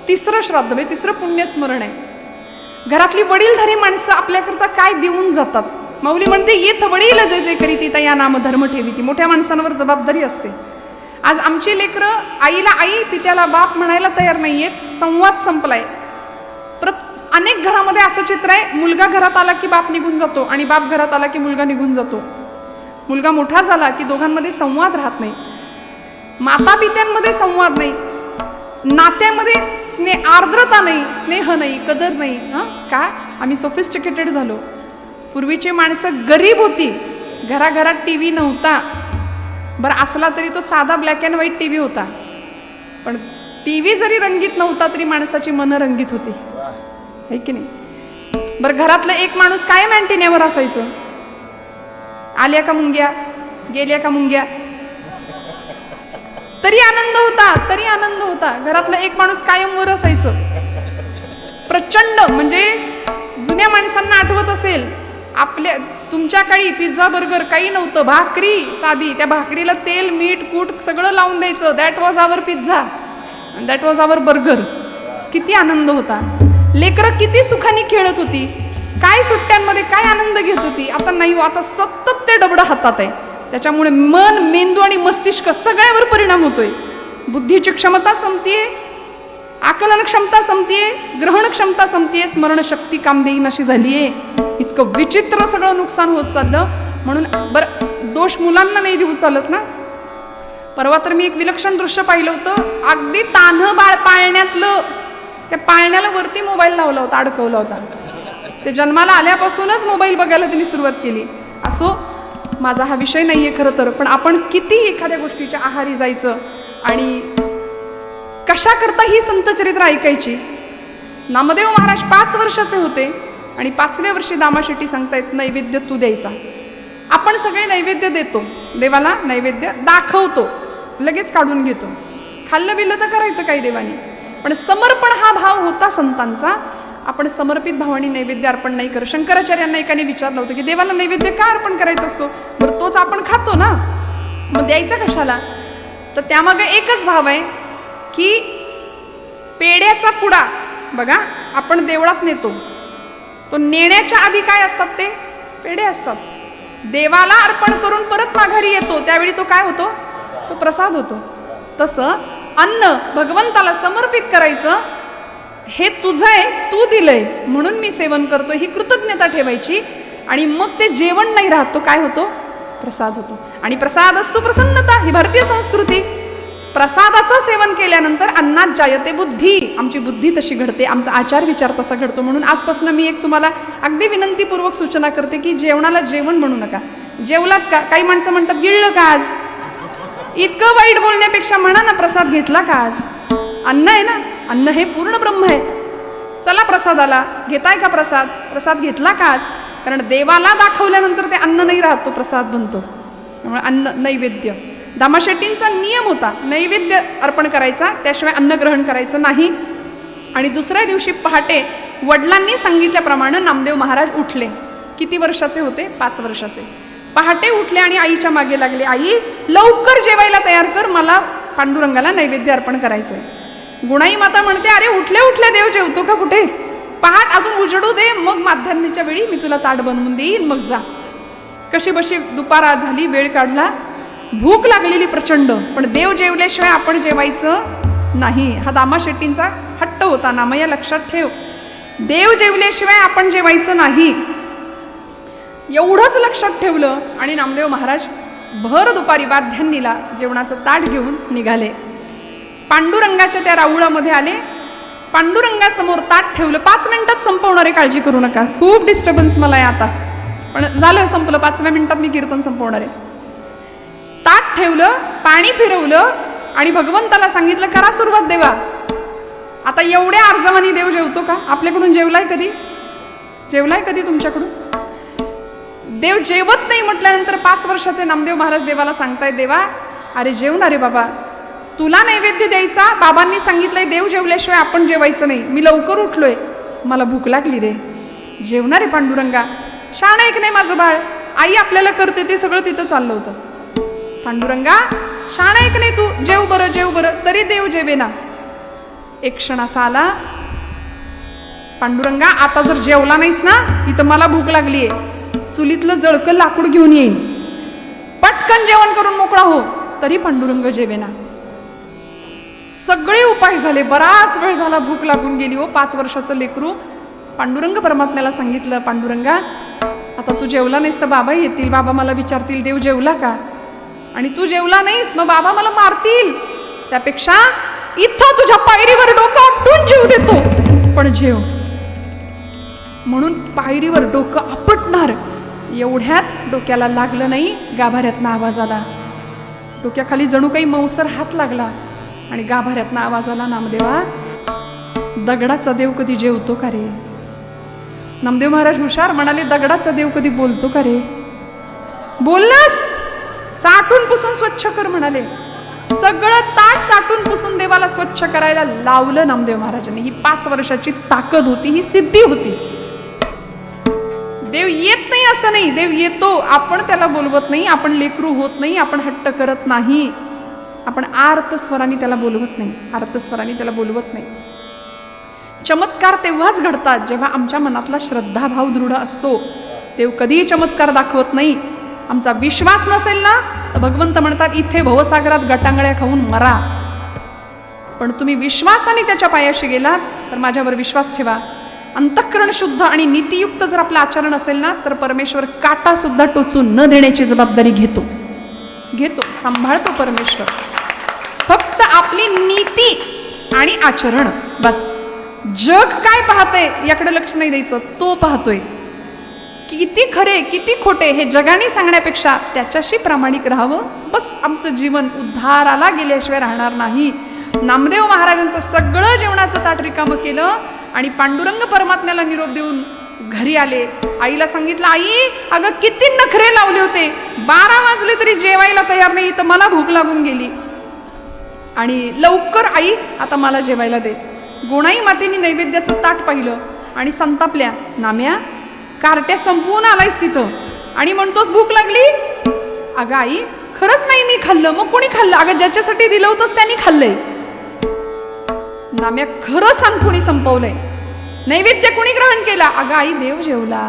3रं श्राद्ध म्हणजे 3रं पुण्यस्मरण आहे. घरातली वडीलधारी माणसं आपल्याकरता काय देऊन जातात. माऊली म्हणते, येथ वडील जे जे करीती त्या या नाम धर्म ठेवीती. मोठ्या माणसांवर जबाबदारी असते. आज आमची लेकरं आईला आई, पित्याला बाप म्हणायला तयार नाहीयेत. संवाद संपलाय. अनेक घरामध्ये असं चित्र आहे, मुलगा घरात आला की बाप निघून जातो आणि बाप घरात आला की मुलगा निघून जातो. मुलगा मोठा झाला की दोघांमध्ये संवाद राहत नाही. माता पित्यांमध्ये संवाद नाही, नात्यामध्ये आर्द्रता नाही, स्नेह नाही, कदर नाही. का आम्ही सोफिस्टिकेटेड झालो. पूर्वीची माणसं गरीब होती, घराघरात टी व्ही नव्हता. बरं असला तरी तो साधा black and white T V होता, पण टी व्ही जरी रंगीत नव्हता तरी माणसाची मनं रंगीत होती, है की नाही? बरं घरातलं एक माणूस कायम अँटिन्यावर असायचं. आल्या का मुंग्या, गेल्या का मुंग्या, तरी आनंद होता, तरी आनंद होता. घरातला एक माणूस कायम वर असायचं. प्रचंड म्हणजे जुन्या माणसांना आठवत असेल, आपल्या तुमच्या काळी पिझ्झा बर्गर काही नव्हतं, भाकरी साधी, त्या भाकरीला तेल मीठ कूट सगळं लावून द्यायचं. That was our pizza, that was our burger. किती आनंद होता. लेकरं किती सुखाने खेळत होती, काय सुट्ट्यांमध्ये काय आनंद घेत होती. आता नाही, आता सतत ते डबडं हातात आहे. त्याच्यामुळे मन, मेंदू आणि मस्तिष्क सगळ्यावर परिणाम होतोय. बुद्धीची क्षमता संपतीये, आकलन क्षमता संपतीये, ग्रहण क्षमता संपतीये, स्मरणशक्ती काम देईन अशी झालीये. इतकं विचित्र सगळं नुकसान होत चाललं. म्हणून बरं, दोष मुलांना नाही देऊ चालत ना. परवा तर मी एक विलक्षण दृश्य पाहिलं होतं. अगदी तान्हं बाळ पाळण्यातलं, त्या पाळण्याला वरती मोबाईल लावला होता, अडकवला होता. ते जन्माला आल्यापासूनच मोबाईल बघायला त्यांनी सुरुवात केली. असो, माझा हा विषय नाहीये खरं तर, पण आपण किती एखाद्या गोष्टीच्या आहारी जायचं आणि कशा करता ही संतचरित्र ऐकायची. नामदेव महाराज 5 वर्षाचे होते आणि 5व्या वर्षी दामाशेट्टी सांगतायत नैवेद्य तू द्यायचा. आपण सगळे नैवेद्य देतो, देवाला नैवेद्य दाखवतो, लगेच काढून घेतो. खाल्लं बिल्लं तर करायचं काही देवानी, पण समर्पण हा भाव होता संतांचा. आपण समर्पित भावाने नैवेद्य अर्पण नाही करत. शंकराचार्यांना एकाने विचारलं होतं की देवाला नैवेद्य का अर्पण करायचा असतो. बरं, तोच आपण खातो ना, मग द्यायचा कशाला. तर त्यामागे एकच भाव आहे की पेढ्याचा पुडा बघा आपण देवळात नेतो, तो नेण्याच्या आधी काय असतात, ते पेढे असतात. देवाला अर्पण करून परत माघारी येतो त्यावेळी तो काय होतो, तो प्रसाद होतो. तसं अन्न भगवंताला समर्पित करायचं, हे तुझं आहे, तू दिलंय म्हणून मी सेवन करतो, ही कृतज्ञता ठेवायची. आणि मग ते जेवण नाही राहत, तो काय होतो, प्रसाद होतो. आणि प्रसाद असतो प्रसन्नता, ही भारतीय संस्कृती. प्रसादाचं सेवन केल्यानंतर अन्नात जायते बुद्धी, आमची बुद्धी तशी घडते, आमचा आचार विचार तसा घडतो. म्हणून आजपासून मी एक तुम्हाला अगदी विनंतीपूर्वक सूचना करते की जेवणाला जेवण म्हणू नका. जेवलात का, काही माणसं म्हणतात गिळलं का आज, इतकं वाईट बोलण्यापेक्षा म्हणा ना प्रसाद घेतला का आज. अन्न आहे ना, अन्न हे पूर्ण ब्रह्म आहे. चला प्रसादाला, घेताय का प्रसाद, प्रसाद घेतला का आज. कारण देवाला दाखवल्यानंतर ते अन्न नाही राहत, तो प्रसाद बनतो. त्यामुळे अन्न नैवेद्य, दामाशेट्टींचा नियम होता नैवेद्य अर्पण करायचा, त्याशिवाय अन्न ग्रहण करायचं नाही. आणि दुसऱ्या दिवशी पहाटे वडिलांनी सांगितल्याप्रमाणे नामदेव महाराज उठले. किती वर्षाचे होते, 5 वर्षाचे. पहाटे उठले आणि आईच्या मागे लागले, आई लवकर जेवायला तयार कर, मला पांडुरंगाला नैवेद्य अर्पण करायचंय. गुणाई माता म्हणते, अरे उठले उठले देव जेवतो का कुठे, पहाट अजून उजडू दे, मग माध्यान्हीच्या वेळी मी तुला ताट बनवून देईन, मग जा. कशी बशी दुपार झाली, वेळ काढला, भूक लागलेली प्रचंड, पण देव जेवल्याशिवाय आपण जेवायचं नाही. हा दामाशेट्टींचा हट्ट होता. नामया लक्षात ठेव, देव जेवल्याशिवाय आपण जेवायचं नाही. एवढंच लक्षात ठेवलं आणि नामदेव महाराज भर दुपारी वाध्यान्नीला जेवणाचं ताट घेऊन निघाले. पांडुरंगाच्या त्या राऊळामध्ये आले, पांडुरंगासमोर ताट ठेवलं. 5 मिनिटात संपवणारे, काळजी करू नका, खूप डिस्टर्बन्स मला आहे आता, पण झालं संपलं, 5व्या मिनिटात मी कीर्तन संपवणार आहे. ताट ठेवलं, पाणी फिरवलं आणि भगवंताला सांगितलं करा सुरुवात देवा. आता एवढ्या अर्जावानी देव जेवतो का, आपल्याकडून जेवलाय कधी, जेवलाय कधी तुमच्याकडून. देव जेवत नाही म्हटल्यानंतर 5 वर्षाचे नामदेव महाराज देवाला सांगतायत, देवा अरे जेवणार रे बाबा, तुला नैवेद्य द्यायचा, बाबांनी सांगितलंय देव जेवल्याशिवाय आपण जेवायचं नाही, मी लवकर उठलोय, मला भूक लागली रे, जेवणार रे पांडुरंगा. शाण ऐक नाही माझं बाळ, आई आपल्याला करते ते सगळं तिथं चाललं होतं. पांडुरंगा शाण ऐक नाही तू, जेव बरं जेव बरं, तरी देव जेवे ना. एक क्षण असा आला, पांडुरंगा आता जर जेवला नाहीस ना, इथं मला भूक लागलीये, चुलीतलं जळकं लाकूड घेऊन येईन, पटकन जेवण करून मोकळा हो. तरी पांडुरंग जेवेना. सगळे उपाय झाले, बराच वेळ झाला, भूक लागून गेली. 5 वर्षाचं लेकरू. पांडुरंग परमात्म्याला सांगितलं, पांडुरंगा आता तू जेवला नाहीस तर बाबा येतील, बाबा मला विचारतील देव जेवला का, आणि तू जेवला नाहीस मग बाबा मला मारतील, त्यापेक्षा इथं तुझ्या पायरीवर डोकं आपटून जीव देतो, पण जेव. म्हणून पायरीवर डोकं आपटणार, एवढ्यात डोक्याला लागलं नाही, गाभाऱ्यातनं आवाज आला. डोक्याखाली जणू काही मौसर हात लागला आणि गाभाऱ्यातनं आवाज आला, नामदेवा दगडाचा देव कधी जेवतो का रे. नामदेव महाराज हुशार, म्हणाले दगडाचा देव कधी बोलतो का रे. बोललास, चाटून पुसून स्वच्छ कर म्हणाले. सगळं ताट चाटून पुसून देवाला स्वच्छ करायला लावलं नामदेव महाराजांनी. ही 5 वर्षाची ताकद होती, ही सिद्धी होती. देव येत नाही असं नाही, देव येतो, आपण त्याला बोलवत नाही, आपण लेकरू होत नाही, आपण हट्ट करत नाही, आपण आर्त स्वरांनी त्याला बोलवत नाही, आर्त स्वरांनी त्याला बोलवत नाही. चमत्कार तेव्हाच घडतात जेव्हा आमच्या मनातला श्रद्धाभाव दृढ असतो. देव कधीही चमत्कार दाखवत नाही. आमचा विश्वास नसेल ना तर भगवंत म्हणतात इथे भवसागरात गटांगळ्या खाऊन मरा, पण तुम्ही विश्वासाने त्याच्या पायाशी गेलात तर माझ्यावर विश्वास ठेवा, अंतःकरण शुद्ध आणि नीतियुक्त जर आपलं आचरण असेल ना, तर परमेश्वर काटा सुद्धा टोचून न देण्याची जबाबदारी घेतो, सांभाळतो परमेश्वर. फक्त आपली नीती आणि आचरण बस. जग काय पाहते याकडे लक्ष नाही द्यायचं, तो पाहतोय. किती खरे किती खोटे हे जगाने सांगण्यापेक्षा त्याच्याशी प्रामाणिक राहावं, बस. आमचं जीवन उद्धाराला गेल्याशिवाय राहणार नाही. नामदेव महाराजांचं सगळं जेवणाचं ताट रिकामं केलं आणि पांडुरंग परमात्म्याला निरोप देऊन घरी आले. आईला सांगितलं, आई अगं किती नखरे लावले होते, 12 वाजले तरी जेवायला तयार नाही, तर मला भूक लागून गेली आणि लवकर आई आता मला जेवायला दे. गुणाई मातेने नैवेद्याचं ताट पाहिलं आणि संतापल्या. नाम्या, कार्ट्या संपवून आलायस तिथं आणि म्हणतोस भूक लागली. अगं आई खरंच नाही मी खाल्लं. मग कोणी खाल्लं? अगं ज्याच्यासाठी दिलं होतंस त्यांनी खाल्लंय. नाम्या, खरं सांग कोणी संपवलंय? नैवेद्य कोणी ग्रहण केला? अगं आई देव जेवला.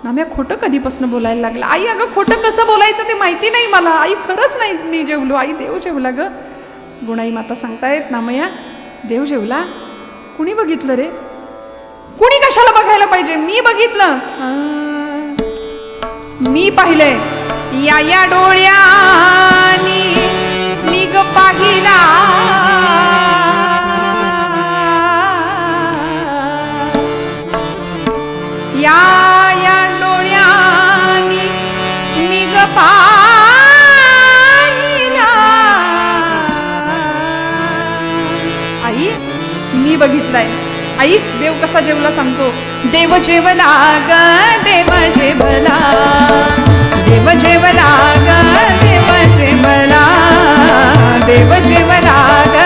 नाम्या, खोटं कधीपासून बोलायला लागला? आई अगं खोटं कसं बोलायचं ते माहिती नाही मला. आई खरंच नाही मी जेवलो, आई देव जेवला ग. गुणाई माता सांगतायत, नामया देव जेवला. कुणी बघितलं रे? कुणी कशाला बघायला पाहिजे? मी बघितलं, मी पाहिलंय. या डोळ्यानी मी ग पाहिला, या डोळ्यानी मी ग पाहिला. आई मी बघितलंय. आई देव कसा जेवला सांगतो. देव जेवला ग, देव जेवला, देव जेवला ग, देव जेवला, देव जेवला ग,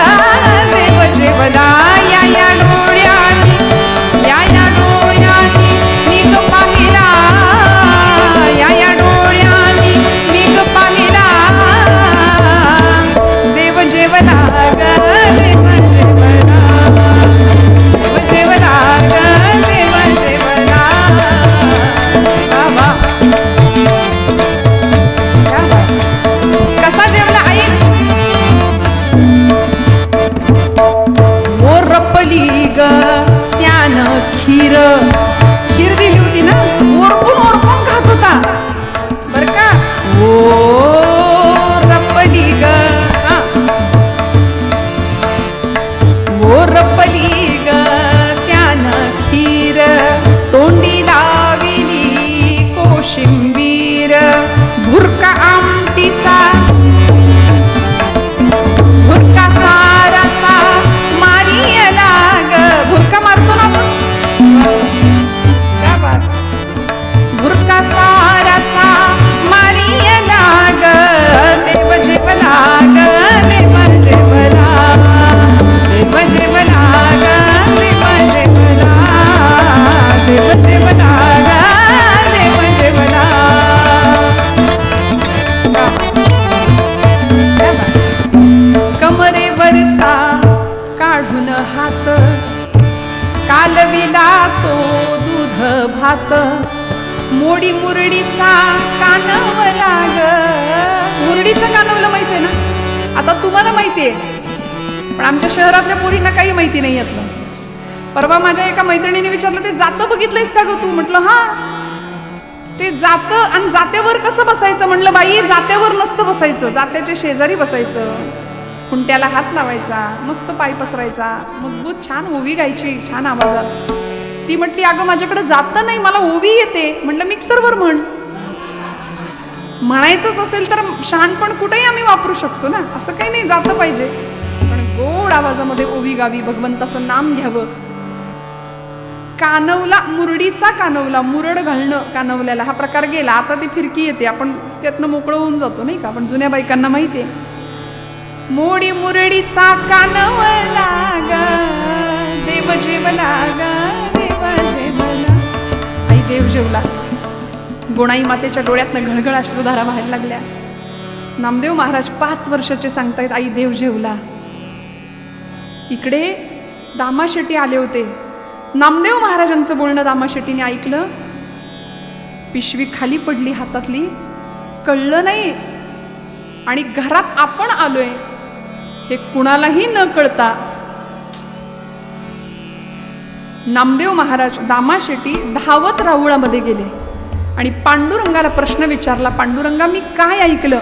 देव जेवला. या डोळ्यानी, या डोळ्यानी मी ग पाहिला, या डोळ्यानी मी ग पाहिला. देव जेवला ग, देव जेवला, देव जेवला ग, देव जेवला. बाबा कसा जेवला आई? ओरपली ग त्यानं खीर दिली होती ना, ओरपून खात होता बर का. ओरपली ग, ओरपली ग त्यानं खीर, तोंडी लाविली कोशिंबीर. भुरका आमटीचा, भुरका साराचा मारियला ग. भुरका मारतो ना आपण, भुरका साराचा मारियला ग. देव जेवला ग, देव जेवला, देव जेवला ग, देव जेवला, देव जेवला ग, देव जेवला. कमरेवरचा काढून हात, कालविला तो दूध भात. मोडी मुरडीचा कानवला ग. मुरडीचं कानवलं माहितीये ना? आता तुम्हाला माहितीये, पण आमच्या शहरातल्या पोरींना काही माहिती नाही यातलं. परवा माझ्या एका मैत्रिणीने विचारलं, ते जातं बघितलंयस का ग तू? म्हटलं हा. ते जातं आणि जात्यावर कसं बसायचं? म्हणलं बाई जात्यावर नसतं बसायचं, जात्याच्या शेजारी बसायचं, खुंट्याला हात लावायचा, मस्त पाय पसरायचा, मजबूत छान ओवी गायची छान आवाजात. ती म्हटली, अगं माझ्याकडे जातं नाही, मला ओवी येते. म्हटलं मिक्सरवर म्हण. म्हणायचंच असेल तर शहाणपण कुठेही आम्ही वापरू शकतो ना, असं काही नाही जातं पाहिजे, पण गोड आवाजामध्ये ओवी गावी, भगवंताचं नाम घ्यावं. कानवला, मुरडीचा कानवला, मुरड घालणं कानवल्याला, हा प्रकार गेला. आता ती फिरकी येते, आपण त्यातनं मोकळं होऊन जातो नाही का, पण जुन्या बायकांना माहिती आहे. मोडी मुरडीचा कानवला ग, देव जेवला ग, देव जेवला. आई देव जेवला. गुणाई मातेच्या डोळ्यातनं घळघळ अश्रुधारा व्हायला लागल्या. नामदेव महाराज 5 वर्षाचे सांगतायत, आई देव जेवला. इकडे दामाशेट्टी आले होते. नामदेव महाराजांचं बोलणं दामाशेट्टीने ऐकलं. पिशवी खाली पडली हातातली, कळलं नाही. आणि घरात आपण आलोय हे कुणालाही न कळता नामदेव महाराज दामाशेटी धावत राहुळामध्ये गेले आणि पांडुरंगाला प्रश्न विचारला, पांडुरंगा मी काय ऐकलं?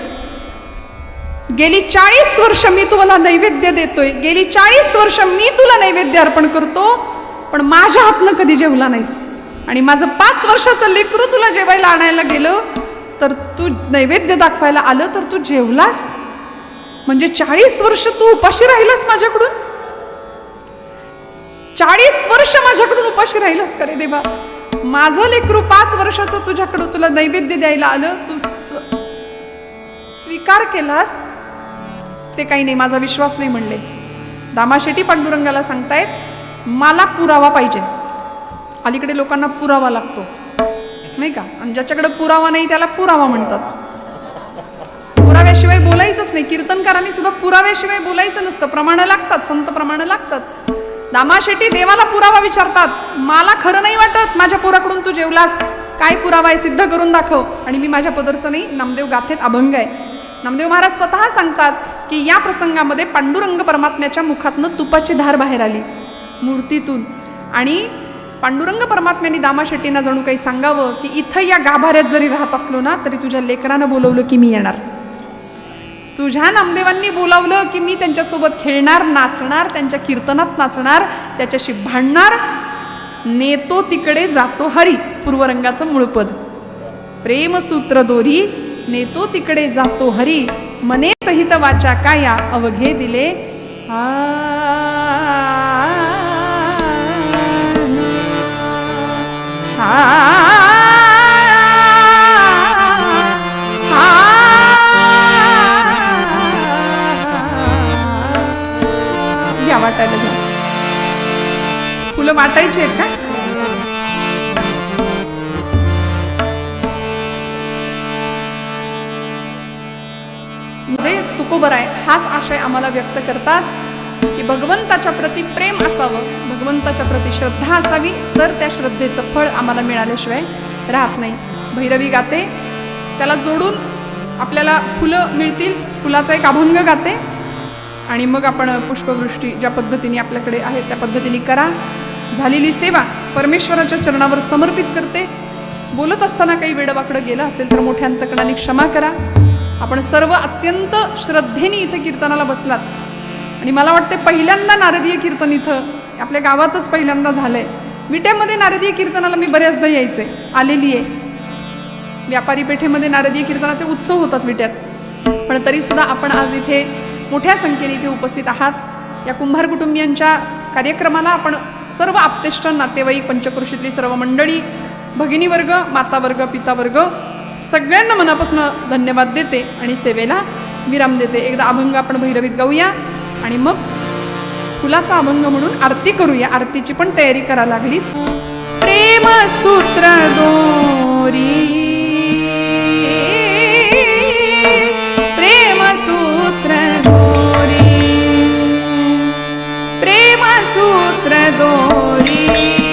गेली 40 वर्ष मी तुला नैवेद्य देतोय, गेली 40 वर्ष मी तुला नैवेद्य अर्पण करतो, पण माझ्या हातनं कधी जेवला नाहीस. आणि माझं 5 वर्षाचं लेकरू तुला जेवायला आणायला गेलं तर तू नैवेद्य दाखवायला आलं तर तू जेवलास. म्हणजे 40 वर्ष तू उपाशी राहिलास माझ्याकडून, 40 वर्ष माझ्याकडून उपाशी राहिलास का रे देवा? माझं लेकरू 5 वर्षाचं तुझ्याकडं तुला नैवेद्य द्यायला आलं, तू स्वीकार केलास, ते काही नाही, माझा विश्वास नाही म्हणले. दामाशेटी पांडुरंगाला सांगतायत मला पुरावा पाहिजे. अलीकडे लोकांना पुरावा लागतो नाही का, आणि ज्याच्याकडे पुरावा नाही त्याला पुरावा म्हणतात. पुराव्याशिवाय बोलायचंच नाही. कीर्तनकारांनी सुद्धा पुराव्याशिवाय बोलायचं नसतं, प्रमाणं लागतात, संत प्रमाणं लागतात. दामाशेटी देवाला पुरावा विचारतात, मला खरं नाही वाटत माझ्या पोराकडून तू जेवलास, काय पुरावा आहे सिद्ध करून दाखव. आणि मी माझ्या पदरचं नाही, नामदेव गाथेत अभंग आहे. नामदेव महाराज स्वतः सांगतात की या प्रसंगामध्ये पांडुरंग परमात्म्याच्या मुखातनं तुपाची धार बाहेर आली मूर्तीतून, आणि पांडुरंग परमात्म्याने दामाशेट्टींना जणू काही सांगावं की इथं या गाभाऱ्यात जरी राहत असलो ना तरी तुझ्या लेकरानं बोलवलं की मी येणार, तुझ्या नामदेवांनी बोलावलं की मी त्यांच्यासोबत खेळणार, नाचणार, त्यांच्या कीर्तनात नाचणार, त्याच्याशी भांडणार. नेतो तिकडे जातो हरी, पूर्वरंगाचं मूळपद. प्रेमसूत्र दोरी नेतो तिकडे जातो हरी, मने सहित वाचा काया अवघे दिले घ्या वाटायला घ्या. फुलं वाटायची आहेत का? मध्ये तुकोबर आहे, हाच आशय आम्हाला व्यक्त करतात की भगवंताच्या प्रती प्रेम असावं, भगवंताच्या प्रती श्रद्धा असावी, तर त्या श्रद्धेचं फळ आम्हाला मिळाल्याशिवाय राहत नाही. भैरवी गाते, त्याला जोडून आपल्याला फुलं मिळतील, फुलाचा एक अभंग गाते आणि मग आपण पुष्पवृष्टी ज्या पद्धतीने आपल्याकडे आहे त्या पद्धतीने करा. झालेली सेवा परमेश्वराच्या चरणावर समर्पित करते. बोलत असताना काही वेडवाकडं गेलं असेल तर मोठ्या अंतकरणाने क्षमा करा. आपण सर्व अत्यंत श्रद्धेने इथे कीर्तनाला बसलात आणि मला वाटते पहिल्यांदा नारदीय कीर्तन इथं आपल्या गावातच पहिल्यांदा झालंय. विट्यामध्ये नारदीय कीर्तनाला मी बऱ्याचदा यायचे, आलेली आहे. व्यापारी पेठेमध्ये नारदीय कीर्तनाचे उत्सव होतात विट्यात, पण तरीसुद्धा आपण आज इथे मोठ्या संख्येने इथे उपस्थित आहात. या कुंभार कुटुंबियांच्या कार्यक्रमाला आपण सर्व आप्तेष्ट, नातेवाईक, पंचक्रोशीतली सर्व मंडळी, भगिनीवर्ग, मातावर्ग, पितावर्ग सगळ्यांना मनापासून धन्यवाद देते आणि सेवेला विराम देते. एकदा अभंग आपण भैरवीत गाऊया आणि मग फुलाचा अभंग म्हणून आरती करूया. आरतीची पण तयारी करा लागलीच. प्रेम सूत्र दोरी, प्रेम सूत्र दोरी, प्रेम सूत्र दोरी.